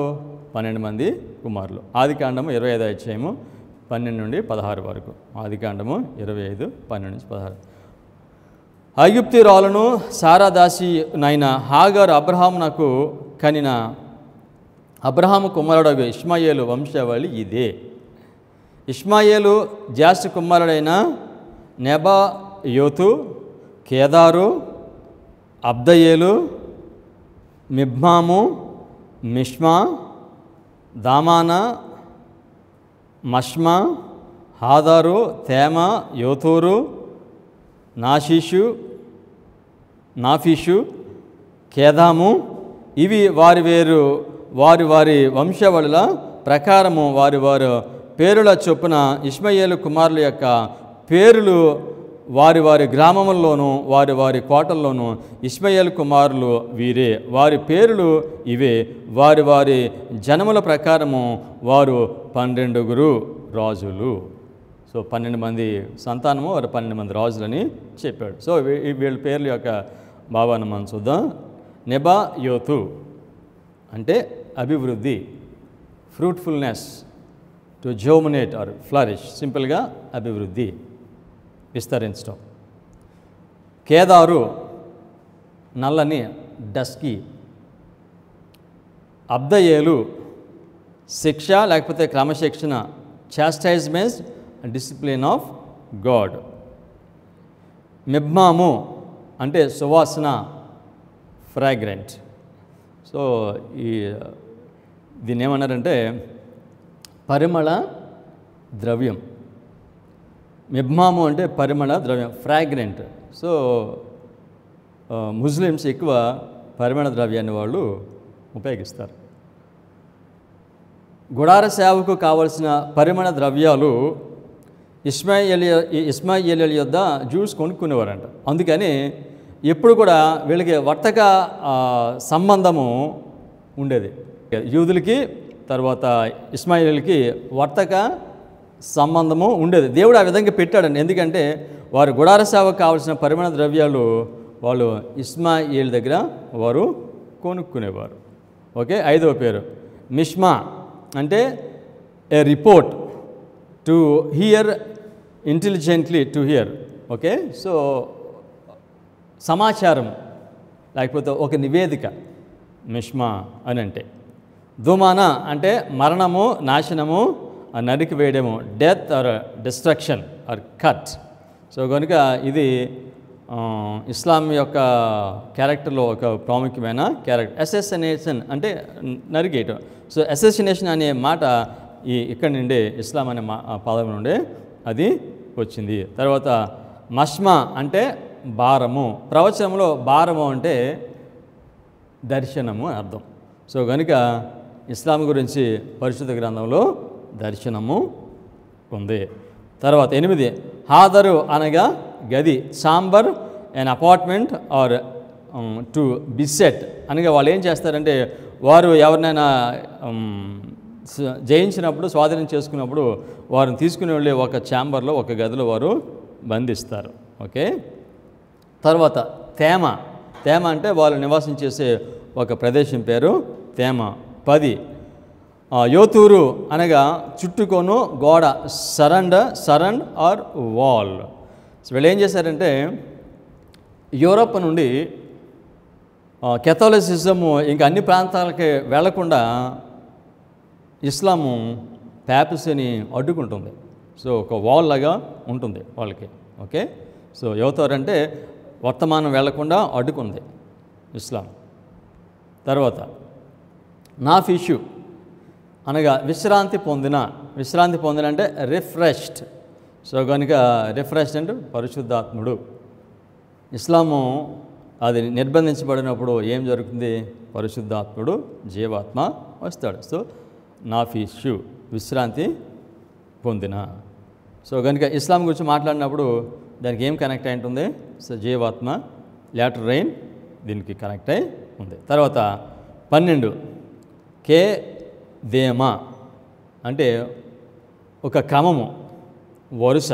12 మంది కుమారులు. ఆదికాండము 25 అధ్యాయము 12 నుండి 16 వరకు. ఆదికాండము 25, 12 నుంచి 16. ఐగుప్తీయురాలను సారాదాసి నైన హాగర్ అబ్రహామునకు కనిన అబ్రహాము కుమారుడు ఇష్మాయేలు వంశావళి ఇదే. ఇష్మాయేలు జ్యేష్ఠ కుమారుడైన నెబాయోతు, కేదారు, అబ్దయేలు, మిబ్మాము, మిష్మా, దామానా, మష్మా, హాదారు, తేమ, యోతూరు, నాఫీషు, కేదాము. ఇవి వారి వంశావళుల ప్రకారము వారి పేరుల చొప్పున ఇష్మాయేలు కుమారుల యొక్క పేర్లు వారి గ్రామముల్లోనూ వారి కోటల్లోనూ ఇష్మాయేలు కుమారులు వీరే. వారి పేర్లు ఇవే. వారి జనముల ప్రకారము వారు 12 రాజులు. సో 12 మంది సంతానము, వారు 12 మంది రాజులని చెప్పాడు. సో వీళ్ళ పేర్ల యొక్క భావాన్ని మనం చూద్దాం. నెబాయోతు అంటే అభివృద్ధి, fruitfulness, to germinate or flourish, సింపుల్గా అభివృద్ధి, విస్తరించడం. కేదారు నల్లని, డస్కీ. అబ్దయేలు శిక్ష లేకపోతే క్రమశిక్షణ, చాస్టైజ్మెంట్, డిసిప్లిన్ ఆఫ్ గాడ్. మిబ్మాము అంటే సువాసన, ఫ్రాగ్రెంట్. సో దీన్ని ఏమన్నారంటే పరిమళ ద్రవ్యం. మిబ్మాము అంటే పరిమళ ద్రవ్యం, ఫ్రాగ్రెంట్. సో ముస్లిమ్స్ ఎక్కువ పరిమళ ద్రవ్యాన్ని వాళ్ళు ఉపయోగిస్తారు. గుడార సేవకు కావలసిన పరిమళ ద్రవ్యాలు ఇష్మాయేలీయుల యొద్ద జ్యూస్ కొనుక్కునేవారంట. అందుకని ఎప్పుడు కూడా వీళ్ళకి వర్తక సంబంధము ఉండేది. యూదులకి తర్వాత ఇష్మాయేలీయులకి వర్తక సంబంధము ఉండేది. దేవుడు ఆ విధంగా పెట్టాడండి. ఎందుకంటే వారు గుడార సేవకు కావాల్సిన పరిమళ ద్రవ్యాలు వాళ్ళు ఇష్మాయేలు దగ్గర వారు కొనుక్కునేవారు. ఓకే. 5వ పేరు మిష్మా అంటే a report, to hear intelligently, to hear. Okay. So సమాచారం లేకపోతే ఒక నివేదిక మిష్మా అని అంటే. దుమానా అంటే మరణము, నాశనము, నరికి వేయడము, death or destruction or cut. So కనుక ఇది ఇస్లాం యొక్క క్యారెక్టర్లో ఒక ప్రాముఖ్యమైన క్యారెక్టర్. అసెసినేషన్ అంటే నరికేయటం. సో అసెసినేషన్ అనే మాట ఇక్కడి నుండే, ఇస్లాం అనే పదం నుండే అది వచ్చింది. తర్వాత మష్మా అంటే భారము. ప్రవచనంలో భారము అంటే దర్శనము అని అర్థం. సో కనుక ఇస్లాం గురించి పరిశుద్ధ గ్రంథంలో దర్శనము ఉంది. తర్వాత 8 హాదరు అనగా గది, chamber, an apartment or to beset అనగా వాళ్ళు ఏం చేస్తారంటే వారు ఎవరినైనా జయించినప్పుడు, స్వాధీనం చేసుకున్నప్పుడు వారిని తీసుకుని వెళ్ళి ఒక ఛాంబర్లో, ఒక గదిలో వారు బంధిస్తారు. ఓకే. తర్వాత తేమ. తేమ అంటే వాళ్ళు నివాసం చేసే ఒక ప్రదేశం పేరు తేమ. 10 యోతూరు అనగా చుట్టుకొను గోడ, సరండ్ ఆర్ వాల్. సో వీళ్ళు ఏం చేశారంటే యూరోప్ నుండి కెథోలిసిజము ఇంకా అన్ని ప్రాంతాలకి వెళ్లకుండా ఇస్లాము ప్యాపసీని అడ్డుకుంటుంది. సో ఒక వాల్ లాగా ఉంటుంది వాళ్ళకి. ఓకే. సో యోతూరు అంటే వర్తమానం వెళ్లకుండా అడ్డుకుంది ఇస్లాం. తర్వాత నాఫిషు అనగా విశ్రాంతి పొందిన. విశ్రాంతి పొందిన అంటే రిఫ్రెష్డ్. సో కనుక రిఫ్రెష్డ్ అంటే పరిశుద్ధాత్ముడు. ఇస్లాము అది నిర్బంధించబడినప్పుడు ఏం జరుగుతుంది? పరిశుద్ధాత్ముడు, జీవాత్మ వస్తాడు. సో నాఫిషు విశ్రాంతి పొందిన. సో కనుక ఇస్లాం గురించి మాట్లాడినప్పుడు దానికి ఏం కనెక్ట్ అయి ఉంటుంది? సో జీవాత్మ, లేటర్ రైన్ దీనికి కనెక్ట్ అయి ఉంది. తర్వాత 12 కేదేమా అంటే ఒక క్రమము, వరుస,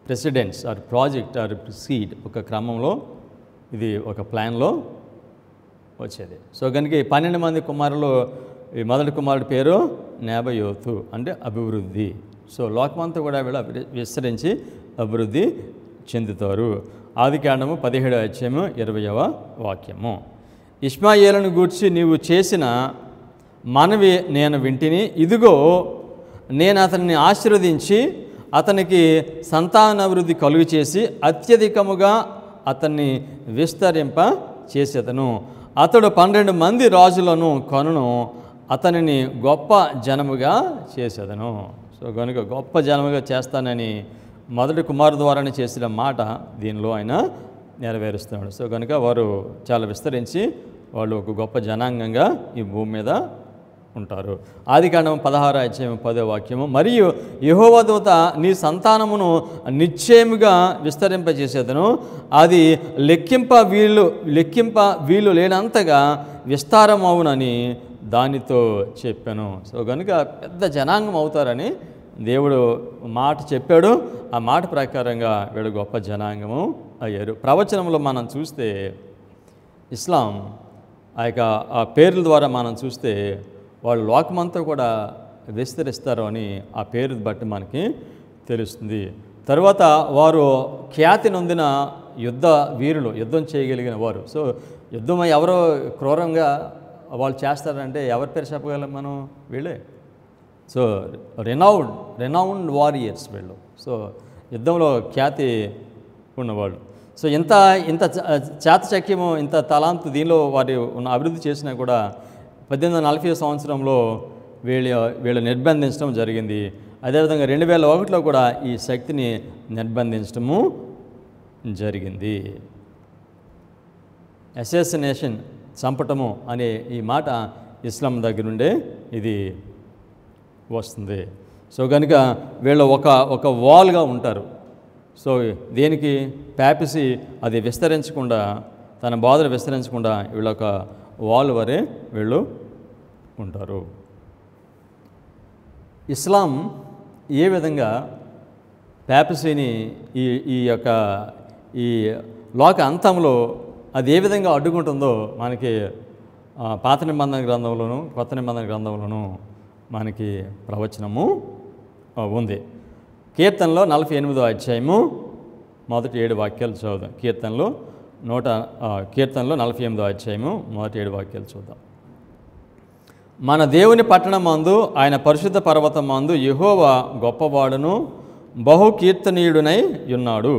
precedence or project or seed, ఒక క్రమంలో ఇది ఒక ప్లాన్లో వచ్చేది. సో కనుక 12 మంది కుమారులు, ఈ మొదటి కుమారుడి పేరు నెబయోతు అంటే అభివృద్ధి. సో లోకమంతా కూడా వీళ్ళు విస్తరించి అభివృద్ధి చెందుతారు. ఆదికాండము 17వ అధ్యాయము 20వ వాక్యము. ఇష్మాయేలును గూర్చి నీవు చేసిన మనవి నేను వింటిని, ఇదిగో నేను అతన్ని ఆశీర్వదించి అతనికి సంతానాభివృద్ధి కలుగు చేసి అత్యధికముగా అతన్ని విస్తరింప చేసేదను. అతడు 12 మంది రాజులను కనును, అతనిని గొప్ప జనముగా చేసేదను. సో కనుక గొప్ప జనముగా చేస్తానని మొదటి కుమారు ద్వారానే చేసిన మాట దీనిలో ఆయన నెరవేరుస్తున్నాడు. సో కనుక వారు చాలా విస్తరించి వాళ్ళు ఒక గొప్ప జనాంగంగా ఈ భూమి మీద ఉంటారు. ఆదికాండం 16వ అధ్యాయం 10వ వాక్యము. మరియు యెహోవా దూత నీ సంతానమును నిశ్చయముగా విస్తరింపజేసేదను, అది లెక్కింప వీలు లేనంతగా విస్తారమవునని దానితో చెప్పాను. సో కనుక పెద్ద జనాంగం అవుతారని దేవుడు మాట చెప్పాడు. ఆ మాట ప్రకారంగా వీడు గొప్ప జనాంగము అయ్యారు. ప్రవచనంలో మనం చూస్తే ఇస్లాం ఆ పేర్ల ద్వారా మనం చూస్తే వాళ్ళు లోకమంతా కూడా విస్తరిస్తారు అని ఆ పేరు బట్టి మనకి తెలుస్తుంది. తర్వాత వారు ఖ్యాతి నొందిన యుద్ధ వీరులు, యుద్ధం చేయగలిగిన వారు. సో యుద్ధం ఎవరో క్రూరంగా వాళ్ళు చేస్తారంటే ఎవరి పేరు చెప్పగలం మనం? వీళ్ళే. సో రెనౌండ్ వారియర్స్ వీళ్ళు. సో యుద్ధంలో ఖ్యాతి ఉన్నవాళ్ళు. సో ఇంత చాతచక్యము, ఇంత తలాంతు దీనిలో వారు అభివృద్ధి చేసినా కూడా 1840 సంవత్సరంలో వీళ్ళు నిర్బంధించడం జరిగింది. అదేవిధంగా 2001లో కూడా ఈ శక్తిని నిర్బంధించడము జరిగింది. అసాసినేషన్, చంపటము అనే ఈ మాట ఇస్లాం దగ్గర నుండే ఇది వస్తుంది. సో కనుక వీళ్ళు ఒక వాల్గా ఉంటారు. సో దేనికి? ప్యాపసీ అది విస్తరించకుండా, తన బాధలు విస్తరించకుండా వీళ్ళొక వాల్ వరే వీళ్ళు ఉంటారు. ఇస్లాం ఏ విధంగా ప్యాపసీని ఈ లోక అంతంలో అది ఏ విధంగా అడ్డుకుంటుందో మనకి పాత నిబంధన గ్రంథంలోను కొత్త నిబంధన గ్రంథంలోను మనకి ప్రవచనము ఉంది. కీర్తనలో 48వ అధ్యాయము మొదటి 7 వాక్యాలు చదువుదాం. కీర్తనలో 48వ అధ్యాయము మొదటి 7 వాక్యాలు చూద్దాం. మన దేవుని పట్టణమందు, ఆయన పరిశుద్ధ పర్వతమందు యెహోవా గొప్పవాడును బహు కీర్తనీయుడునై ఉన్నాడు.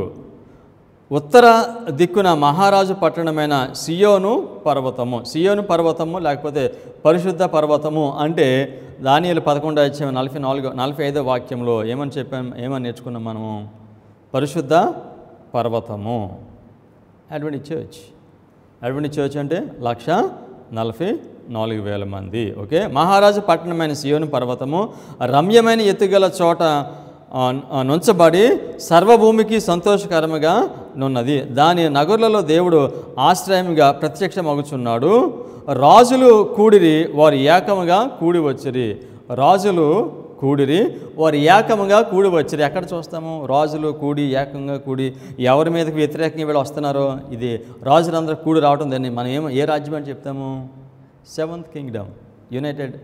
ఉత్తర దిక్కున మహారాజు పట్టణమైన సియోను పర్వతము లేకపోతే పరిశుద్ధ పర్వతము అంటే దానియేలు 11వ అధ్యాయం 45వ వాక్యంలో ఏమని నేర్చుకున్నాం మనము? పరిశుద్ధ పర్వతము. అడ్వెంటిస్ట్ చర్చ్ అంటే 1,44,000 మంది. ఓకే. మహారాజు పట్టణమైన సియోను పర్వతము రమ్యమైన ఎత్తుగల చోట నుంచబడి సర్వభూమికి సంతోషకరముగా నున్నది. దాని నగరులలో దేవుడు ఆశ్రయముగా ప్రత్యక్షమగుచున్నాడు. రాజులు కూడిరి, వారు ఏకముగా కూడి వచ్చిరి. రాజులు కూడిరి, వారు ఏకముగా కూడి వచ్చిరి. ఎక్కడ చూస్తాము? రాజులు కూడి ఏకంగా కూడి ఎవరి మీదకి వ్యతిరేకంగా వీళ్ళు వస్తున్నారో ఇది రాజులందరూ కూడి రావడం. దాన్ని మనం ఏ రాజ్యం అని చెప్తాము? 7th Kingdom, United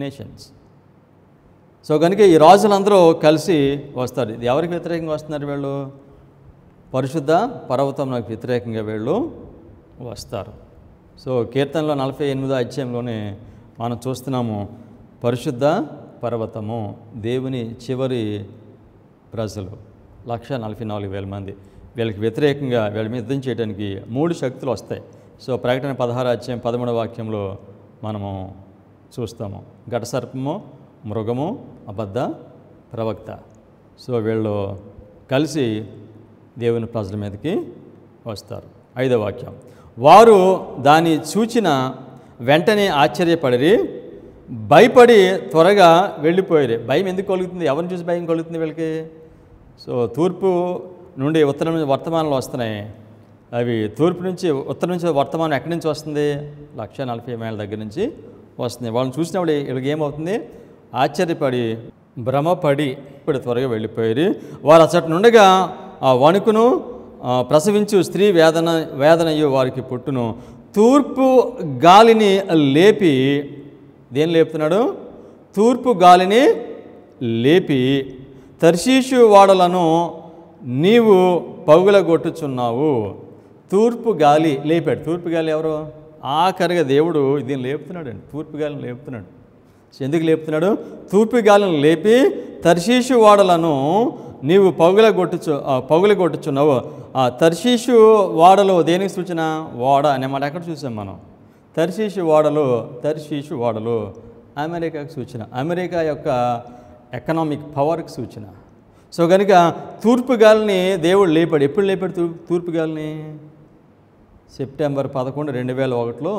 nations. So కనుక ఈ రాజులందరూ కలిసి వస్తారు. ఇది ఎవరికి వ్యతిరేకంగా వస్తున్నారు? వీళ్ళు పరిశుద్ధ పర్వతంలోకి వ్యతిరేకంగా వీళ్ళు వస్తారు. సో కీర్తనలో 48వ అధ్యాయంలోనే మనం చూస్తున్నాము, పరిశుద్ధ పర్వతము, దేవుని చివరి ప్రజలు 1,44,000 మంది. వీళ్ళకి వ్యతిరేకంగా వీళ్ళ మీద యుద్ధం చేయడానికి 3 శక్తులు వస్తాయి. సో ప్రకటన 16వ అధ్యాయం 13వ వాక్యంలో మనము చూస్తాము. ఘటసర్పము, మృగము, అబద్ధ ప్రవక్త. సో వీళ్ళు కలిసి దేవుని ప్రజల మీదకి వస్తారు. 5వ వాక్యం, వారు దాన్ని చూచిన వెంటనే ఆశ్చర్యపడిరి, భయపడి త్వరగా వెళ్ళిపోయారు. భయం ఎందుకు కలుగుతుంది? ఎవరిని చూసి భయం కలుగుతుంది వీళ్ళకి? సో తూర్పు నుండి ఉత్తరం నుంచి వర్తమానాలు వస్తున్నాయి. అవి తూర్పు నుంచి ఉత్తరం నుంచి వర్తమానం ఎక్కడి నుంచి వస్తుంది? 1,40,000 మైళ్ళ దగ్గర నుంచి వస్తుంది. వాళ్ళని చూసినప్పుడు వీళ్ళకి ఏమవుతుంది? ఆశ్చర్యపడి భ్రమపడి ఇప్పుడు త్వరగా వెళ్ళిపోయారు. వారు అచ్చటి నుండిగా ఆ వణుకును, ప్రసవించు స్త్రీ వేదనయు వారికి పుట్టును. తూర్పు గాలిని లేపి, దేని లేపుతున్నాడు? తూర్పు గాలిని లేపి తర్షీషు వాడలను నీవు పగులగొట్టుచున్నావు. తూర్పు గాలి లేపాడు. తూర్పు గాలి ఎవరు? ఆఖరిగా దేవుడు దీన్ని లేపుతున్నాడు అండి. తూర్పు గాలిని లేపుతున్నాడు. ఎందుకు లేపుతున్నాడు? తూర్పు గాలిని లేపి తర్షీషు వాడలను నీవు పగులగొట్టుచున్నావు. ఆ తర్షీషు వాడలు దేనికి సూచన? వాడ అనే మాట ఎక్కడ చూసాం మనం? తర్షీషు వాడలు అమెరికాకు సూచన, అమెరికా యొక్క ఎకనామిక్ పవర్కి సూచన. సో కనుక తూర్పు గాలిని దేవుడు లేపాడు. ఎప్పుడు లేపాడు తూర్పు గాలిని? సెప్టెంబర్ 11, 2001లో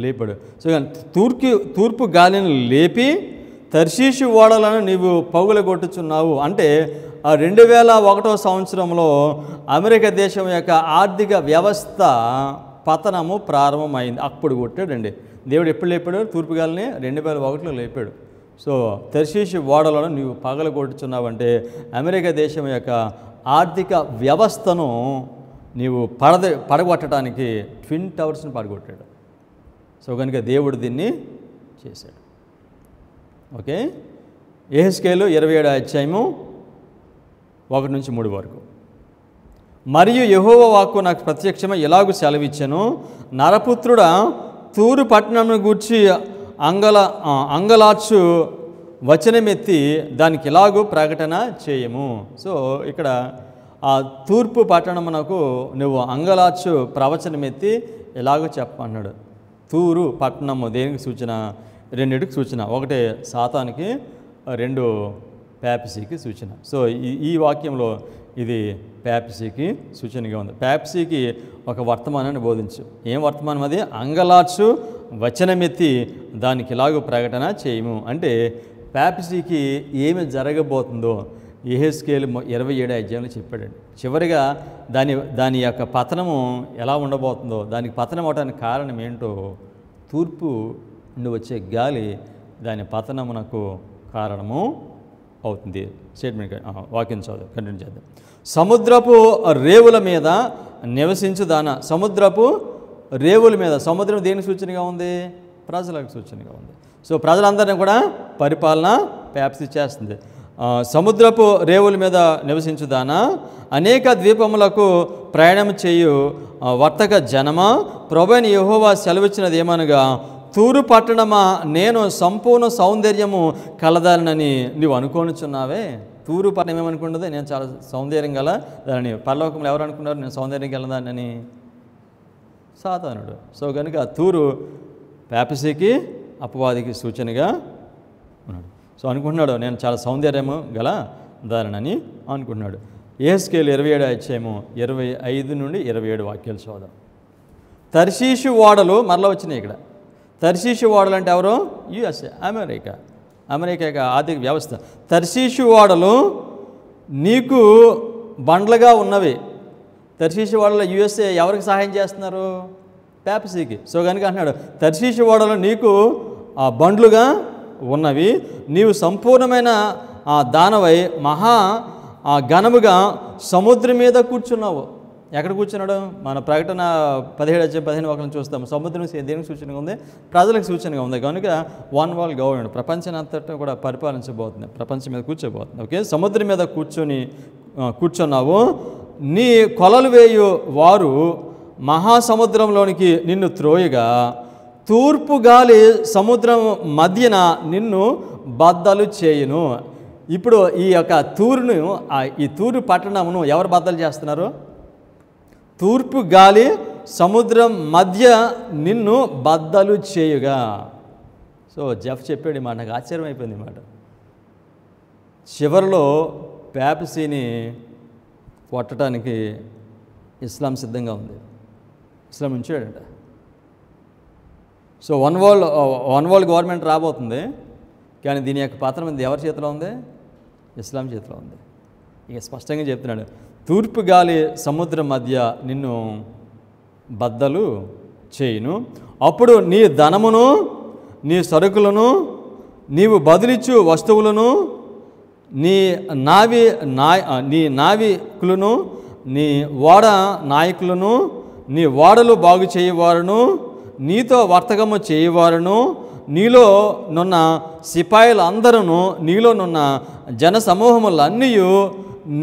లేపాడు. సో తూర్పు గాలిని లేపి తర్షీషు ఓడలను నీవు పగులగొట్టుచున్నావు అంటే 2001వ సంవత్సరంలో అమెరికా దేశం యొక్క ఆర్థిక వ్యవస్థ పతనము ప్రారంభమైంది. అప్పుడు కొట్టాడండి దేవుడు. ఎప్పుడు లేపాడు? తూర్పు గాలిని 2001లో లేపాడు. సో తర్షీషు ఓడలను నీవు పగలగొట్టుచున్నావంటే అమెరికా దేశం యొక్క ఆర్థిక వ్యవస్థను నీవు పడగొట్టడానికి ట్విన్ టవర్స్ని పడగొట్టాడు. సో కనుక దేవుడు దీన్ని చేశాడు. ఓకే, యెహెజ్కేలు 27వ అధ్యాయము 1-3 వరకు. మరియు యెహోవా వాక్కు నాకు ప్రత్యక్షమై ఇలాగు సెలవిచ్చెను, నరపుత్రుడా, తూరు పట్టణంను గూర్చి అంగలార్చు వచనమెత్తి దానికి ఇలాగూ ప్రకటన చేయము. సో ఇక్కడ ఆ తూర్పు పట్టణమునకు నువ్వు అంగలార్చు ప్రవచనమెత్తి ఇలాగూ చెప్పన్నాడు. తూరు పట్టణము దేనికి సూచన? రెండింటికి సూచన. ఒకటి సాతానికి, 2 ప్యాపసీకి సూచన. సో ఈ వాక్యంలో ఇది ప్యాపసీకి సూచనగా ఉంది. ప్యాపసీకి ఒక వర్తమానాన్ని బోధించు. ఏం వర్తమానం అది? అంగలార్చు వచనమెత్తి దానికి ఇలాగూ ప్రకటన చేయము అంటే ప్యాపసీకి ఏమి జరగబోతుందో యెహెజ్కేలు 27వ అధ్యాయంలో చెప్పాడండి. చివరిగా దాని యొక్క పతనము ఎలా ఉండబోతుందో, దానికి పతనం అవడానికి కారణం ఏంటో, తూర్పు నుండి వచ్చే గాలి దాని పతనమునకు కారణము అవుతుంది. స్టేట్మెంట్ వాక్యం చదువు కంటిన్యూ చేద్దాం. సముద్రపు రేవుల మీద నివసించుదాన. సముద్రపు రేవుల మీద, సముద్రం దేనికి సూచనగా ఉంది? ప్రజలకు సూచనగా ఉంది. సో ప్రజలందరినీ కూడా పరిపాలన ప్యాప్సీ చేస్తుంది. సముద్రపు రేవుల మీద నివసించుదానా, అనేక ద్వీపములకు ప్రయాణం చేయు వర్తక జనమా, ప్రభువైన యెహోవా సెలవిచ్చినది ఏమనగా, తూరు పట్టణమా, నేను సంపూర్ణ సౌందర్యము కలదానని నువ్వు అనుకోనుచున్నావే. తూరు పట్టణం ఏమనుకున్నది? నేను చాలా సౌందర్యం గల దానిని. పరలోకంలో ఎవరు అనుకున్నారు నేను సౌందర్యం గలదానని? సాతానుడు. సో కనుక తూరు ప్యాపసీకి అపవాదికి సూచనగా ఉన్నాడు. సో అనుకుంటున్నాడు నేను చాలా సౌందర్యము గల దానిని అనుకుంటున్నాడు. యెహెజ్కేలు 27వ అధ్యాయము 25-27 వాక్యాలు చదువుదాం. తర్షీషు ఓడలు మరలా వచ్చినాయి ఇక్కడ. తర్షీషు ఓడలు అంటే ఎవరు? యుఎస్ఏ, అమెరికా యొక్క ఆర్థిక వ్యవస్థ. తర్షీషు ఓడలు నీకు బండ్లుగా ఉన్నవి. తర్షీషు ఓడలు యుఎస్ఏ ఎవరికి సహాయం చేస్తున్నారు? పెప్సీకి. సో కనుక అంటున్నాడు, తర్షీషు ఓడలు నీకు బండ్లుగా ఉన్నవి, నీవు సంపూర్ణమైన దానవై మహా ఘనముగా సముద్రం మీద కూర్చున్నావు. ఎక్కడ కూర్చున్నాడు? మన ప్రకటన 17:15 చూస్తాము. సముద్రం దేనికి సూచనగా ఉంది? ప్రజలకు సూచనగా ఉంది. కనుక వన్ వరల్డ్ గవర్నమెంట్, ప్రపంచాన్ని అంతటా కూడా పరిపాలించబోతుంది, ప్రపంచం మీద కూర్చోబోతుంది. ఓకే, సముద్రం మీద కూర్చున్నావు. నీ కొలలు వేయు వారు మహాసముద్రంలోనికి నిన్ను త్రోయగా, తూర్పు గాలి సముద్రం మధ్యన నిన్ను బద్దలు చేయును. ఇప్పుడు ఈ యొక్క తూరును, ఈ తూరు పట్టణమును ఎవరు బద్దలు చేస్తున్నారు? తూర్పు గాలి సముద్రం మధ్య నిన్ను బద్దలు చేయుగా. సో జెఫ్ చెప్పాడు మాట, నాకు ఆశ్చర్యం అయిపోయింది మాట. చివరిలో పెప్సీని కొట్టడానికి ఇస్లాం సిద్ధంగా ఉంది. ఇస్లాం ఉంచాడంట. సో వన్ వరల్డ్ గవర్నమెంట్ రాబోతుంది, కానీ దీని యొక్క పత్రం ఎవరి చేతిలో ఉంది? ఇస్లాం చేతిలో ఉంది. ఇక స్పష్టంగా చెప్తున్నాడు, తూర్పు గాలి సముద్రం మధ్య నిన్ను బద్దలు చేయును. అప్పుడు నీ ధనమును, నీ సరుకులను, నీవు బదిలిచ్చు వస్తువులను, నీ నావికులను, నీ ఓడ నాయకులను, నీ ఓడలు బాగు చేయవారును, నీతో వర్తకము చేయవారును, నీలో నున్న సిపాయిలు అందరూ, నీలో నున్న జన సమూహములన్నీ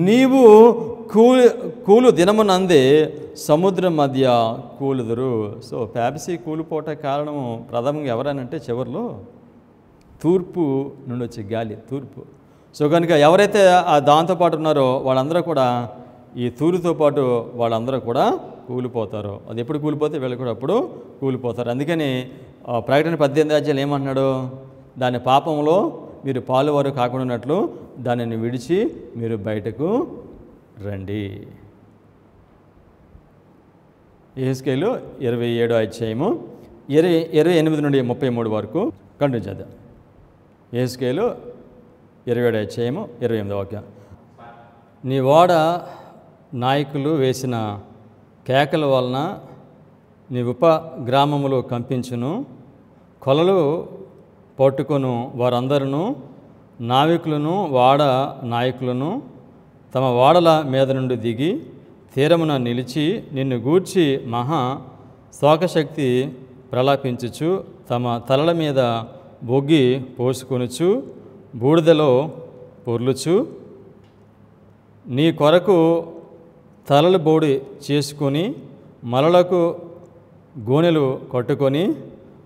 నీవు కూలు దినమునందే సముద్రం మధ్య కూలుదురు. సో పెప్సీ కూలిపోట కారణము ప్రథమంగా ఎవరనంటే చివరిలో తూర్పు నుండి వచ్చే గాలి, తూర్పు. సో కనుక ఎవరైతే దాంతోపాటు ఉన్నారో వాళ్ళందరూ కూడా ఈ తూరుతో పాటు వాళ్ళందరూ కూడా కూలిపోతారు. అది ఎప్పుడు కూలిపోతే వీళ్ళు కూడా అప్పుడు కూలిపోతారు. అందుకని ప్రకటన 18 ఏమంటున్నాడు? దాని పాపంలో మీరు పాలువారు కాకుండా దానిని విడిచి మీరు బయటకు రండి. యెహెజ్కేలు 27:28 నుండి 33 వరకు కంటిన్యూ చేద్దాం. యెహెజ్కేలు 27:28. నీ ఓడ నాయకులు వేసిన కేకల వలన నీ ఉపగ్రామములు కంపించును, కొలలు పట్టుకొను వారందరూ నావికులను వాడ నాయకులను తమ ఓడల మీద నుండి దిగి తీరమున నిలిచి నిన్ను గూర్చి మహా శోకశక్తి ప్రలాపించుచు తమ తలల మీద బొగ్గి పోసుకొనుచు బూడిదలో పొర్లుచు నీ కొరకు తలలు బోడి చేసుకొని మలలకు గోనెలు కట్టుకొని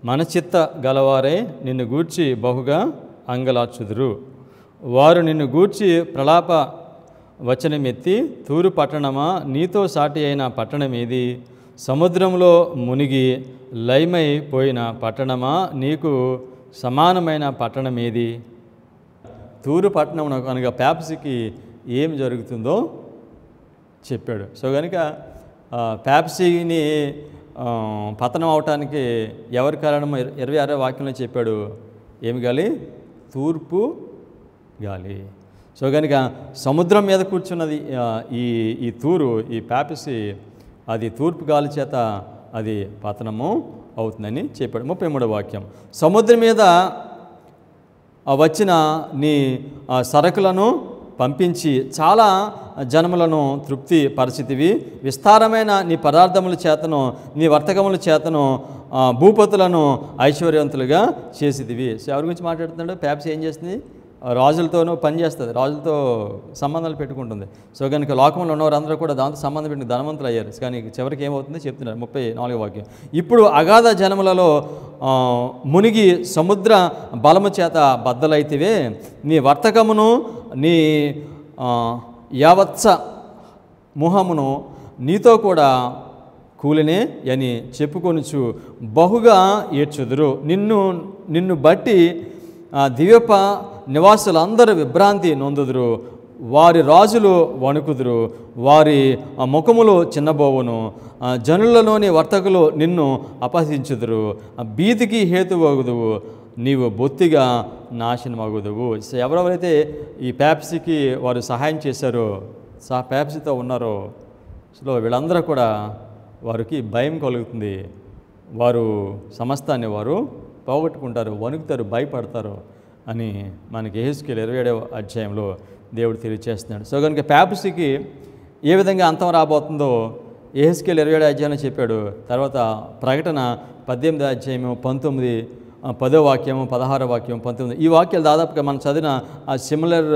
మనచిత్త గలవారై నిన్ను గూర్చి బహుగా అంగలార్చుదురు. వారు నిన్ను గూర్చి ప్రలాప వచనమెత్తి, తూరు పట్టణమా, నీతో సాటి అయిన పట్టణమేది? సముద్రంలో మునిగి లయమైపోయిన పట్టణమా, నీకు సమానమైన పట్టణమేది? తూరు పట్టణం కనుక పెప్సీకి ఏం జరుగుతుందో చెప్పాడు. సో కనుక పెప్సీని పతనం అవటానికి ఎవరి కారణం? 26వ వాక్యంలో చెప్పాడు. ఏమి గాలి? తూర్పు గాలి. సో కనుక సముద్రం మీద కూర్చున్నది ఈ తూరు, ఈ పెప్సీ, అది తూర్పు గాలి చేత అది పతనము అవుతుందని చెప్పాడు. 33వ వాక్యం, సముద్రం మీద వచ్చిన నీ సరుకులను పంపించి చాలా జనములను తృప్తి పరిస్థితివి, విస్తారమైన నీ పదార్థముల చేతను నీ వర్తకముల చేతను భూపతులను ఐశ్వర్యవంతులుగా చేసేదివి. సో ఎవరి గురించి మాట్లాడుతున్నాడు? పెప్సీ ఏం చేస్తుంది? రాజులతోనూ పనిచేస్తుంది, రాజులతో సంబంధాలు పెట్టుకుంటుంది. సో కనుక లోకంలో ఉన్నవారందరూ కూడా దాంతో సంబంధం పెట్టి ధనవంతులు అయ్యారు. కానీ చివరికి ఏమవుతుందో చెప్తున్నారు 34వ వాక్యం. ఇప్పుడు అగాధ జనములలో మునిగి సముద్ర బలము చేత బద్దలైతివే, నీ వర్తకమును నీ యావత్స ముహమును నీతో కూడా కూలినే అని చెప్పుకొనుచు బహుగా ఏడ్చుదురు. నిన్ను బట్టి దివ్యప నివాసులందరూ విభ్రాంతి నొందుదురు. వారి రాజులు వణుకుదురు, వారి ముఖములు చిన్నబోవును. జనులలోని వర్తకులు నిన్ను అపహసించుదురు, భీతికి హేతువగుదువు. నీవు బొత్తిగా నాశనమగుదువు. సో ఎవరెవరైతే ఈ పెప్సీకి వారు సహాయం చేశారో, పెప్సీతో ఉన్నారో, సో వీళ్ళందరూ కూడా వారికి భయం కలుగుతుంది. వారు సమస్తాన్ని వారు పోగొట్టుకుంటారు, వణుకుతారు, భయపడతారు అని మనకి యెహెజ్కేలు 27వ అధ్యాయంలో దేవుడు తెలియజేస్తున్నాడు. సో కనుక పెప్సీకి ఏ విధంగా అంతం రాబోతుందో యెహెజ్కేలు 27వ అధ్యాయంలో చెప్పాడు. తర్వాత ప్రకటన 18వ అధ్యాయము 19, 10వ వాక్యము, 16వ వాక్యం, 19 ఈ వాక్యాలు దాదాపుగా మనం చదివిన ఆ సిమిలర్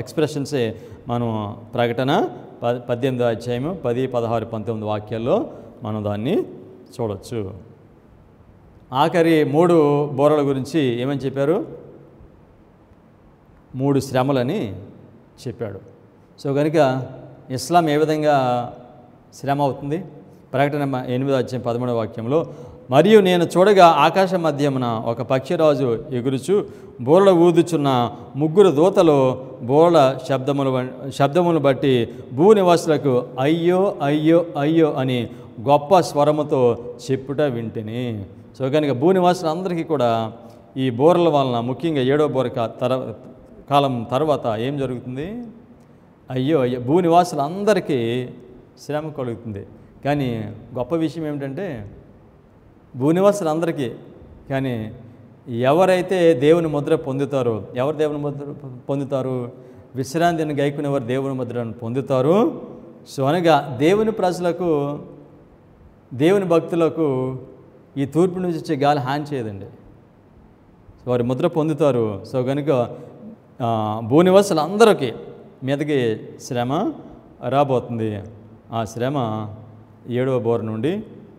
ఎక్స్ప్రెషన్సే మనం ప్రకటన 18వ అధ్యాయము 10, 16, 19 వాక్యాల్లో మనం దాన్ని చూడవచ్చు. ఆఖరి 3 బోరల గురించి ఏమని చెప్పారు? 3 శ్రమలని చెప్పాడు. సో కనుక ఇస్లాం ఏ విధంగా శ్రమ అవుతుంది? ప్రకటన 8వ అధ్యాయం 13వ వాక్యంలో, మరియు నేను చూడగా ఆకాశ మధ్యమున ఒక పక్షిరాజు ఎగురుచు బోరల ఊదుచున్న 3 దూతలు బోరల శబ్దమును బట్టి భూనివాసులకు అయ్యో అయ్యో అయ్యో అని గొప్ప స్వరముతో చెప్పుట వింటిని. సో కనుక భూనివాసులందరికీ కూడా ఈ బోరల వలన, ముఖ్యంగా 7వ బోర కాలం తర్వాత ఏం జరుగుతుంది? అయ్యో అయ్యో భూనివాసులందరికీ శ్రమ కలుగుతుంది. కానీ గొప్ప విషయం ఏమిటంటే భూనివాసులందరికీ, కానీ ఎవరైతే దేవుని ముద్ర పొందుతారో, ఎవరు దేవుని ముద్ర పొందుతారు? విశ్రాంతిని గైకునేవారు దేవుని ముద్రను పొందుతారు. సో అనగా దేవుని ప్రజలకు, దేవుని భక్తులకు ఈ తూర్పు నుంచి వచ్చే గాలి హాని చేయదండి. సో వారి ముద్ర పొందుతారు. సో కనుక భూనివాసులందరికీ మీదకి శ్రమ రాబోతుంది. ఆ శ్రమ 7వ బోర నుండి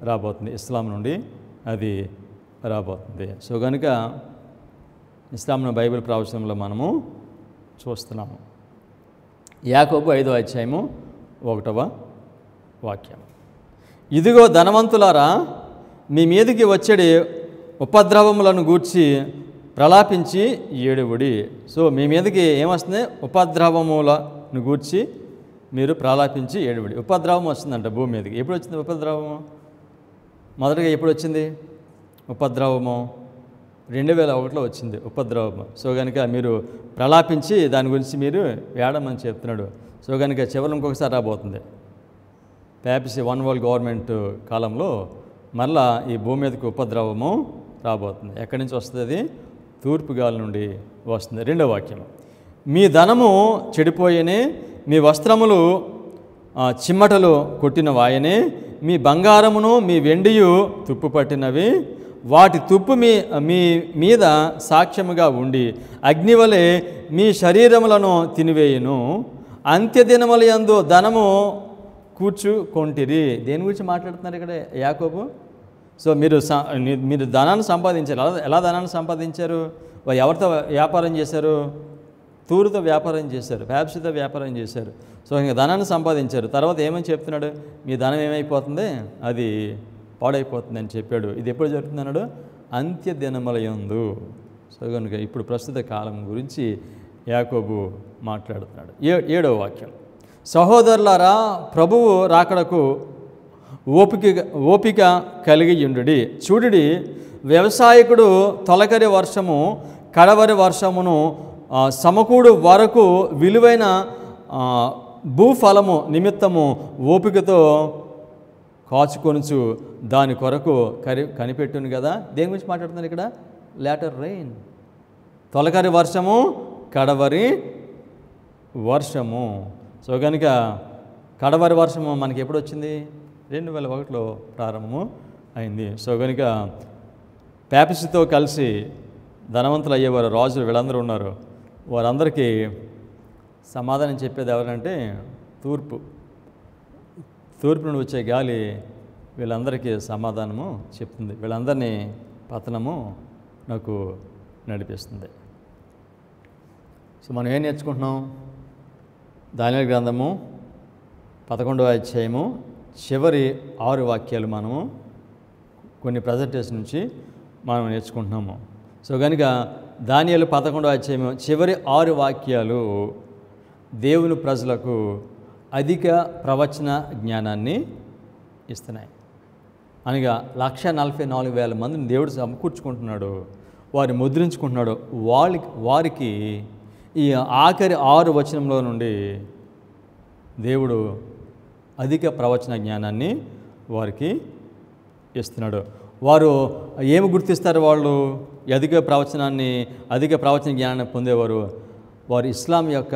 రాబోతుంది, ఇస్లాం నుండి అది రాబోతుంది. సో కనుక ఇస్లాంను బైబిల్ ప్రవచనంలో మనము చూస్తున్నాము. యాకోబు 5వ అధ్యాయము 1వ వాక్యం, ఇదిగో ధనవంతులారా, మీ మీదకి వచ్చేడి ఉపద్రవములను గూర్చి ప్రలాపించి ఏడువుడి. సో మీ మీదకి ఏమొస్తుంది? ఉపద్రవములను గూర్చి మీరు ప్రలాపించి ఏడువుడి. ఉపద్రవం వస్తుందంట భూమి మీదకి. ఎప్పుడు వచ్చింది ఉపద్రవము? మొదటగా ఎప్పుడు వచ్చింది ఉపద్రవము? 2001లో వచ్చింది ఉపద్రవము. సో కనుక మీరు ప్రలాపించి దాని గురించి మీరు ఏడమని చెప్తున్నాడు. సో కనుక చివరి ఇంకొకసారి రాబోతుంది. పెప్సీ వన్ వరల్డ్ గవర్నమెంట్ కాలంలో మళ్ళా ఈ భూమి మీదకి ఉపద్రవము రాబోతుంది. ఎక్కడి నుంచి వస్తుంది? అది తూర్పు గాలి నుండి వస్తుంది. 2వ వాక్యం, మీ ధనము చెడిపోయనే, మీ వస్త్రములు చిమ్మటలు కొట్టిన వాయనే, మీ బంగారమును మీ వెండియు తుప్పు పట్టినవి, వాటి తుప్పు మీ మీద సాక్ష్యముగా ఉండి అగ్నివలే మీ శరీరములను తినివేయును. అంత్యదినముల యందు ధనము కూర్చుకొంటిరి. దేని గురించి మాట్లాడుతున్నారు ఇక్కడ యాకోబు? సో మీరు ధనాన్ని సంపాదించారు. ఎలా ధనాన్ని సంపాదించారు? ఎవరితో వ్యాపారం చేశారు? తూరుతో వ్యాపారం చేశారు, పెప్సీతో వ్యాపారం చేశారు. సో ఇంకా ధనాన్ని సంపాదించారు. తర్వాత ఏమని చెప్తున్నాడు? మీ ధనం ఏమైపోతుంది? అది పాడైపోతుంది అని చెప్పాడు. ఇది ఎప్పుడు జరుగుతుంది అన్నాడు? అంత్య దినముల యందు. సో కనుక ఇప్పుడు ప్రస్తుత కాలం గురించి యాకోబు మాట్లాడుతున్నాడు. 7వ వాక్యం, సహోదరులారా, ప్రభువు రాకడకు ఓపిక కలిగి ఉండుడి. చూడుడి, వ్యవసాయకుడు తొలకరి వర్షము కడవరి వర్షమును సమకూడు వరకు విలువైన భూఫలము నిమిత్తము ఓపికతో కాచుకొనుచు దాని కొరకు కనిపెట్టును కదా. దేని గురించి మాట్లాడుతున్నారు ఇక్కడ? Later rain. తొలకరి వర్షము, కడవరి వర్షము. సో కనుక కడవరి వర్షము మనకి ఎప్పుడు వచ్చింది? 2001లో ప్రారంభము అయింది. సో కనుక పెప్సీతో కలిసి ధనవంతులు అయ్యేవారు రాజులు వీళ్ళందరూ ఉన్నారు. వారందరికీ సమాధానం చెప్పేది ఎవరంటే తూర్పు నుండి వచ్చే గాలి వీళ్ళందరికీ సమాధానము చెప్తుంది. వీళ్ళందరినీ పతనము నాకు నడిపిస్తుంది. సో మనం ఏం నేర్చుకుంటున్నాం? దానియేలు గ్రంథము 11వ అధ్యాయము చివరి 6 వాక్యాలు మనము కొన్ని ప్రజెంటేషన్ నుంచి మనం నేర్చుకుంటున్నాము. సో కనుక దానియేలు 11వ అధ్యాయము చివరి 6 వాక్యాలు దేవుని ప్రజలకు అధిక ప్రవచన జ్ఞానాన్ని ఇస్తున్నాయి. అనగా 144,000 మందిని దేవుడు సమకూర్చుకుంటున్నాడు. వారిని ముద్రించుకుంటున్నాడో వారికి ఈ ఆఖరి 6 వచనంలో నుండి దేవుడు అధిక ప్రవచన జ్ఞానాన్ని వారికి ఇస్తున్నాడు. వారు ఏమి గుర్తిస్తారు? వాళ్ళు అధిక ప్రవచన జ్ఞానాన్ని పొందేవారు వారు ఇస్లాం యొక్క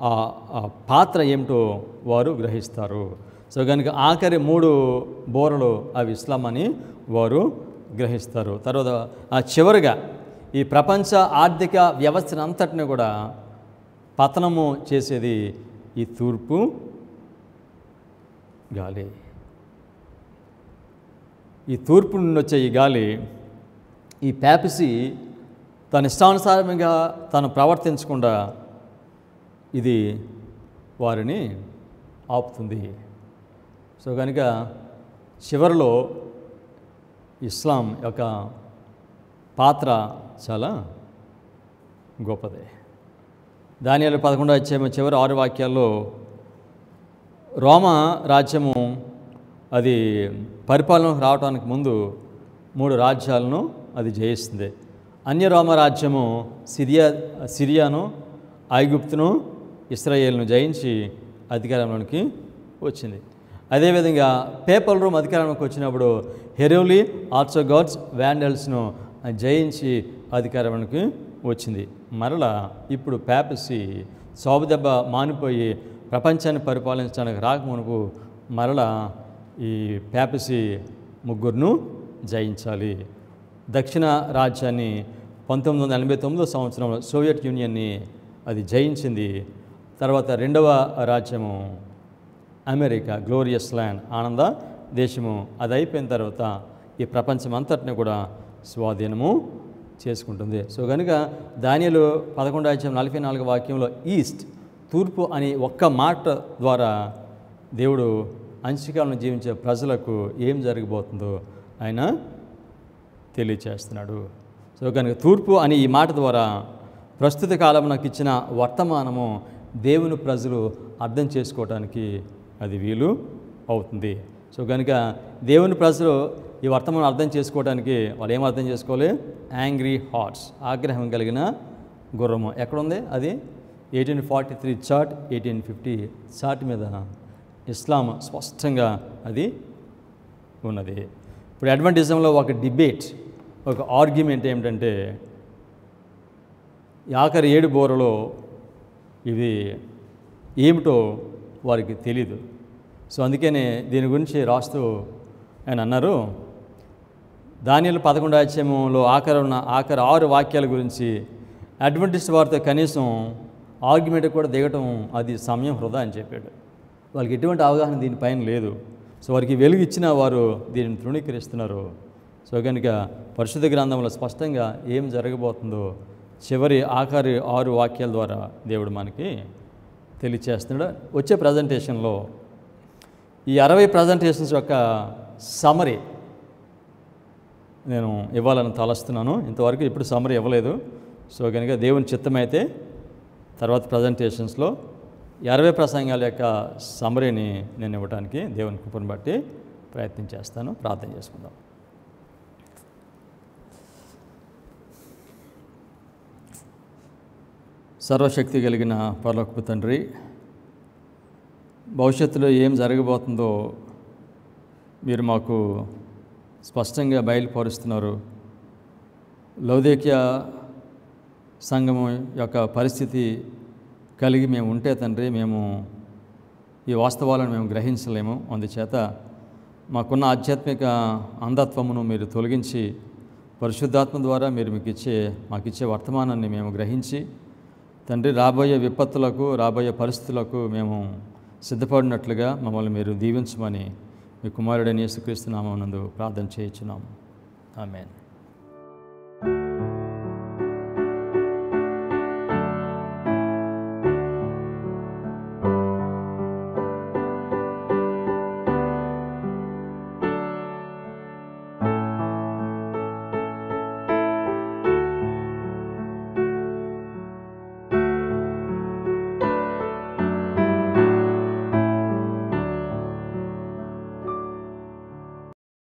ఆ పాత్ర ఏమిటో వారు గ్రహిస్తారు. సో కనుక ఆఖరి 3 బోరలు అవి ఇస్లాం అని వారు గ్రహిస్తారు. తర్వాత చివరిగా ఈ ప్రపంచ ఆర్థిక వ్యవస్థను అంతటిని కూడా పతనము చేసేది ఈ తూర్పు గాలి. ఈ తూర్పు నుండి వచ్చే ఈ గాలి, ఈ ప్యాపసీ తన ఇష్టానుసారంగా తను ప్రవర్తించకుండా ఇది వారిని ఆపుతుంది. సో కనుక చివరిలో ఇస్లాం యొక్క పాత్ర చాలా గొప్పది. దానియేలు 11వ అధ్యాయం చివరి 6 వాక్యాల్లో రోమా రాజ్యము అది పరిపాలనకు రావడానికి ముందు 3 రాజ్యాలను అది జయిస్తుంది. అన్య రోమ రాజ్యము సిరియాను, ఐగుప్తును, ఇశ్రాయేలును జయించి అధికారంలోనికి వచ్చింది. అదేవిధంగా పేపల్ రోమ్ అధికారంలోకి వచ్చినప్పుడు హెరోలి, ఆర్చోగాట్స్, వాండల్స్ను జయించి అధికారంలోకి వచ్చింది. మరలా ఇప్పుడు ప్యాపసీ సాబుదెబ్బ మానిపోయి ప్రపంచాన్ని పరిపాలించడానికి రాకమునుపు మరలా ఈ ప్యాపసీ 3ను జయించాలి. దక్షిణ రాజ్యాన్ని 1989 సంవత్సరంలో సోవియట్ యూనియన్ని అది జయించింది. తర్వాత 2వ రాజ్యము అమెరికా, గ్లోరియస్ ల్యాండ్, ఆనంద దేశము, అది అయిపోయిన తర్వాత ఈ ప్రపంచం అంతటిని కూడా స్వాధీనము చేసుకుంటుంది. సో కనుక దానియేలు 11వ అధ్యాయం 44వ వాక్యంలో ఈస్ట్, తూర్పు అని ఒక్క మాట ద్వారా దేవుడు అంశకాలను జీవించే ప్రజలకు ఏం జరగబోతుందో ఆయన తెలియచేస్తున్నాడు. సో కనుక తూర్పు అని ఈ మాట ద్వారా ప్రస్తుత కాలం నాకు ఇచ్చిన వర్తమానము దేవుని ప్రజలు అర్థం చేసుకోవటానికి అది వీలు అవుతుంది. సో కనుక దేవుని ప్రజలు ఈ వర్తమానం అర్థం చేసుకోవడానికి వాళ్ళు ఏం అర్థం చేసుకోవాలి? యాంగ్రీ హార్ట్స్, ఆగ్రహం కలిగిన గుర్రము. ఎక్కడుంది అది? 1843 చార్ట్, 1850 చార్ట్ మీద ఇస్లాం స్పష్టంగా అది ఉన్నది. ఇప్పుడు అడ్వెంటిజంలో ఒక డిబేట్, ఒక ఆర్గ్యుమెంట్ ఏమిటంటే ఆఖరి 7 బోరలో ఇవి ఏమిటో వారికి తెలీదు. సో అందుకనే దీని గురించి రాస్తూ ఆయన అన్నారు, దానియేలు 11వ అధ్యాయంలో ఆఖరి 6 వాక్యాల గురించి అడ్వెంటిస్ట్ వారితో కనీసం ఆర్గ్యుమెంట్ కూడా దిగటం అది సమయం వృధా అని చెప్పాడు. వాళ్ళకి ఎటువంటి అవగాహన దీనిపైన లేదు. సో వారికి వెలుగు ఇచ్చిన వారు దీనిని తృణీకరిస్తున్నారు. సో కనుక పరిశుద్ధ గ్రంథంలో స్పష్టంగా ఏం జరగబోతుందో చివరి ఆఖరి 6 వాక్యాల ద్వారా దేవుడు మనకి తెలియచేస్తున్నాడు. వచ్చే ప్రజెంటేషన్లో ఈ 60 ప్రజెంటేషన్స్ యొక్క సమరీ నేను ఇవ్వాలని తలస్తున్నాను. ఇంతవరకు ఇప్పుడు సమరీ ఇవ్వలేదు. సో కనుక దేవుని చిత్తమైతే తర్వాత ప్రజెంటేషన్స్లో 60 ప్రసంగాల యొక్క సమరీని నేను ఇవ్వడానికి దేవుని కృపను బట్టి ప్రయత్నం చేస్తాను. ప్రార్థన చేసుకుందాం. సర్వశక్తి కలిగిన పరలోకపు తండ్రి, భవిష్యత్తులో ఏం జరగబోతుందో మీరు మాకు స్పష్టంగా బయలుపరుస్తున్నారు. లౌదేక్య సంఘము యొక్క పరిస్థితి కలిగి మేము ఉంటే తండ్రి, మేము ఈ వాస్తవాలను మేము గ్రహించలేము. అందుచేత మాకున్న ఆధ్యాత్మిక అంధత్వమును మీరు తొలగించి పరిశుద్ధాత్మ ద్వారా మీరు మాకిచ్చే వర్తమానాన్ని మేము గ్రహించి తండ్రి, రాబోయే విపత్తులకు, రాబోయే పరిస్థితులకు మేము సిద్ధపడినట్లుగా మమ్మల్ని మీరు దీవించమని మీ కుమారుడైన యేసుక్రీస్తు నామమునందు ప్రార్థన చేయించున్నాము. ఆమేన్.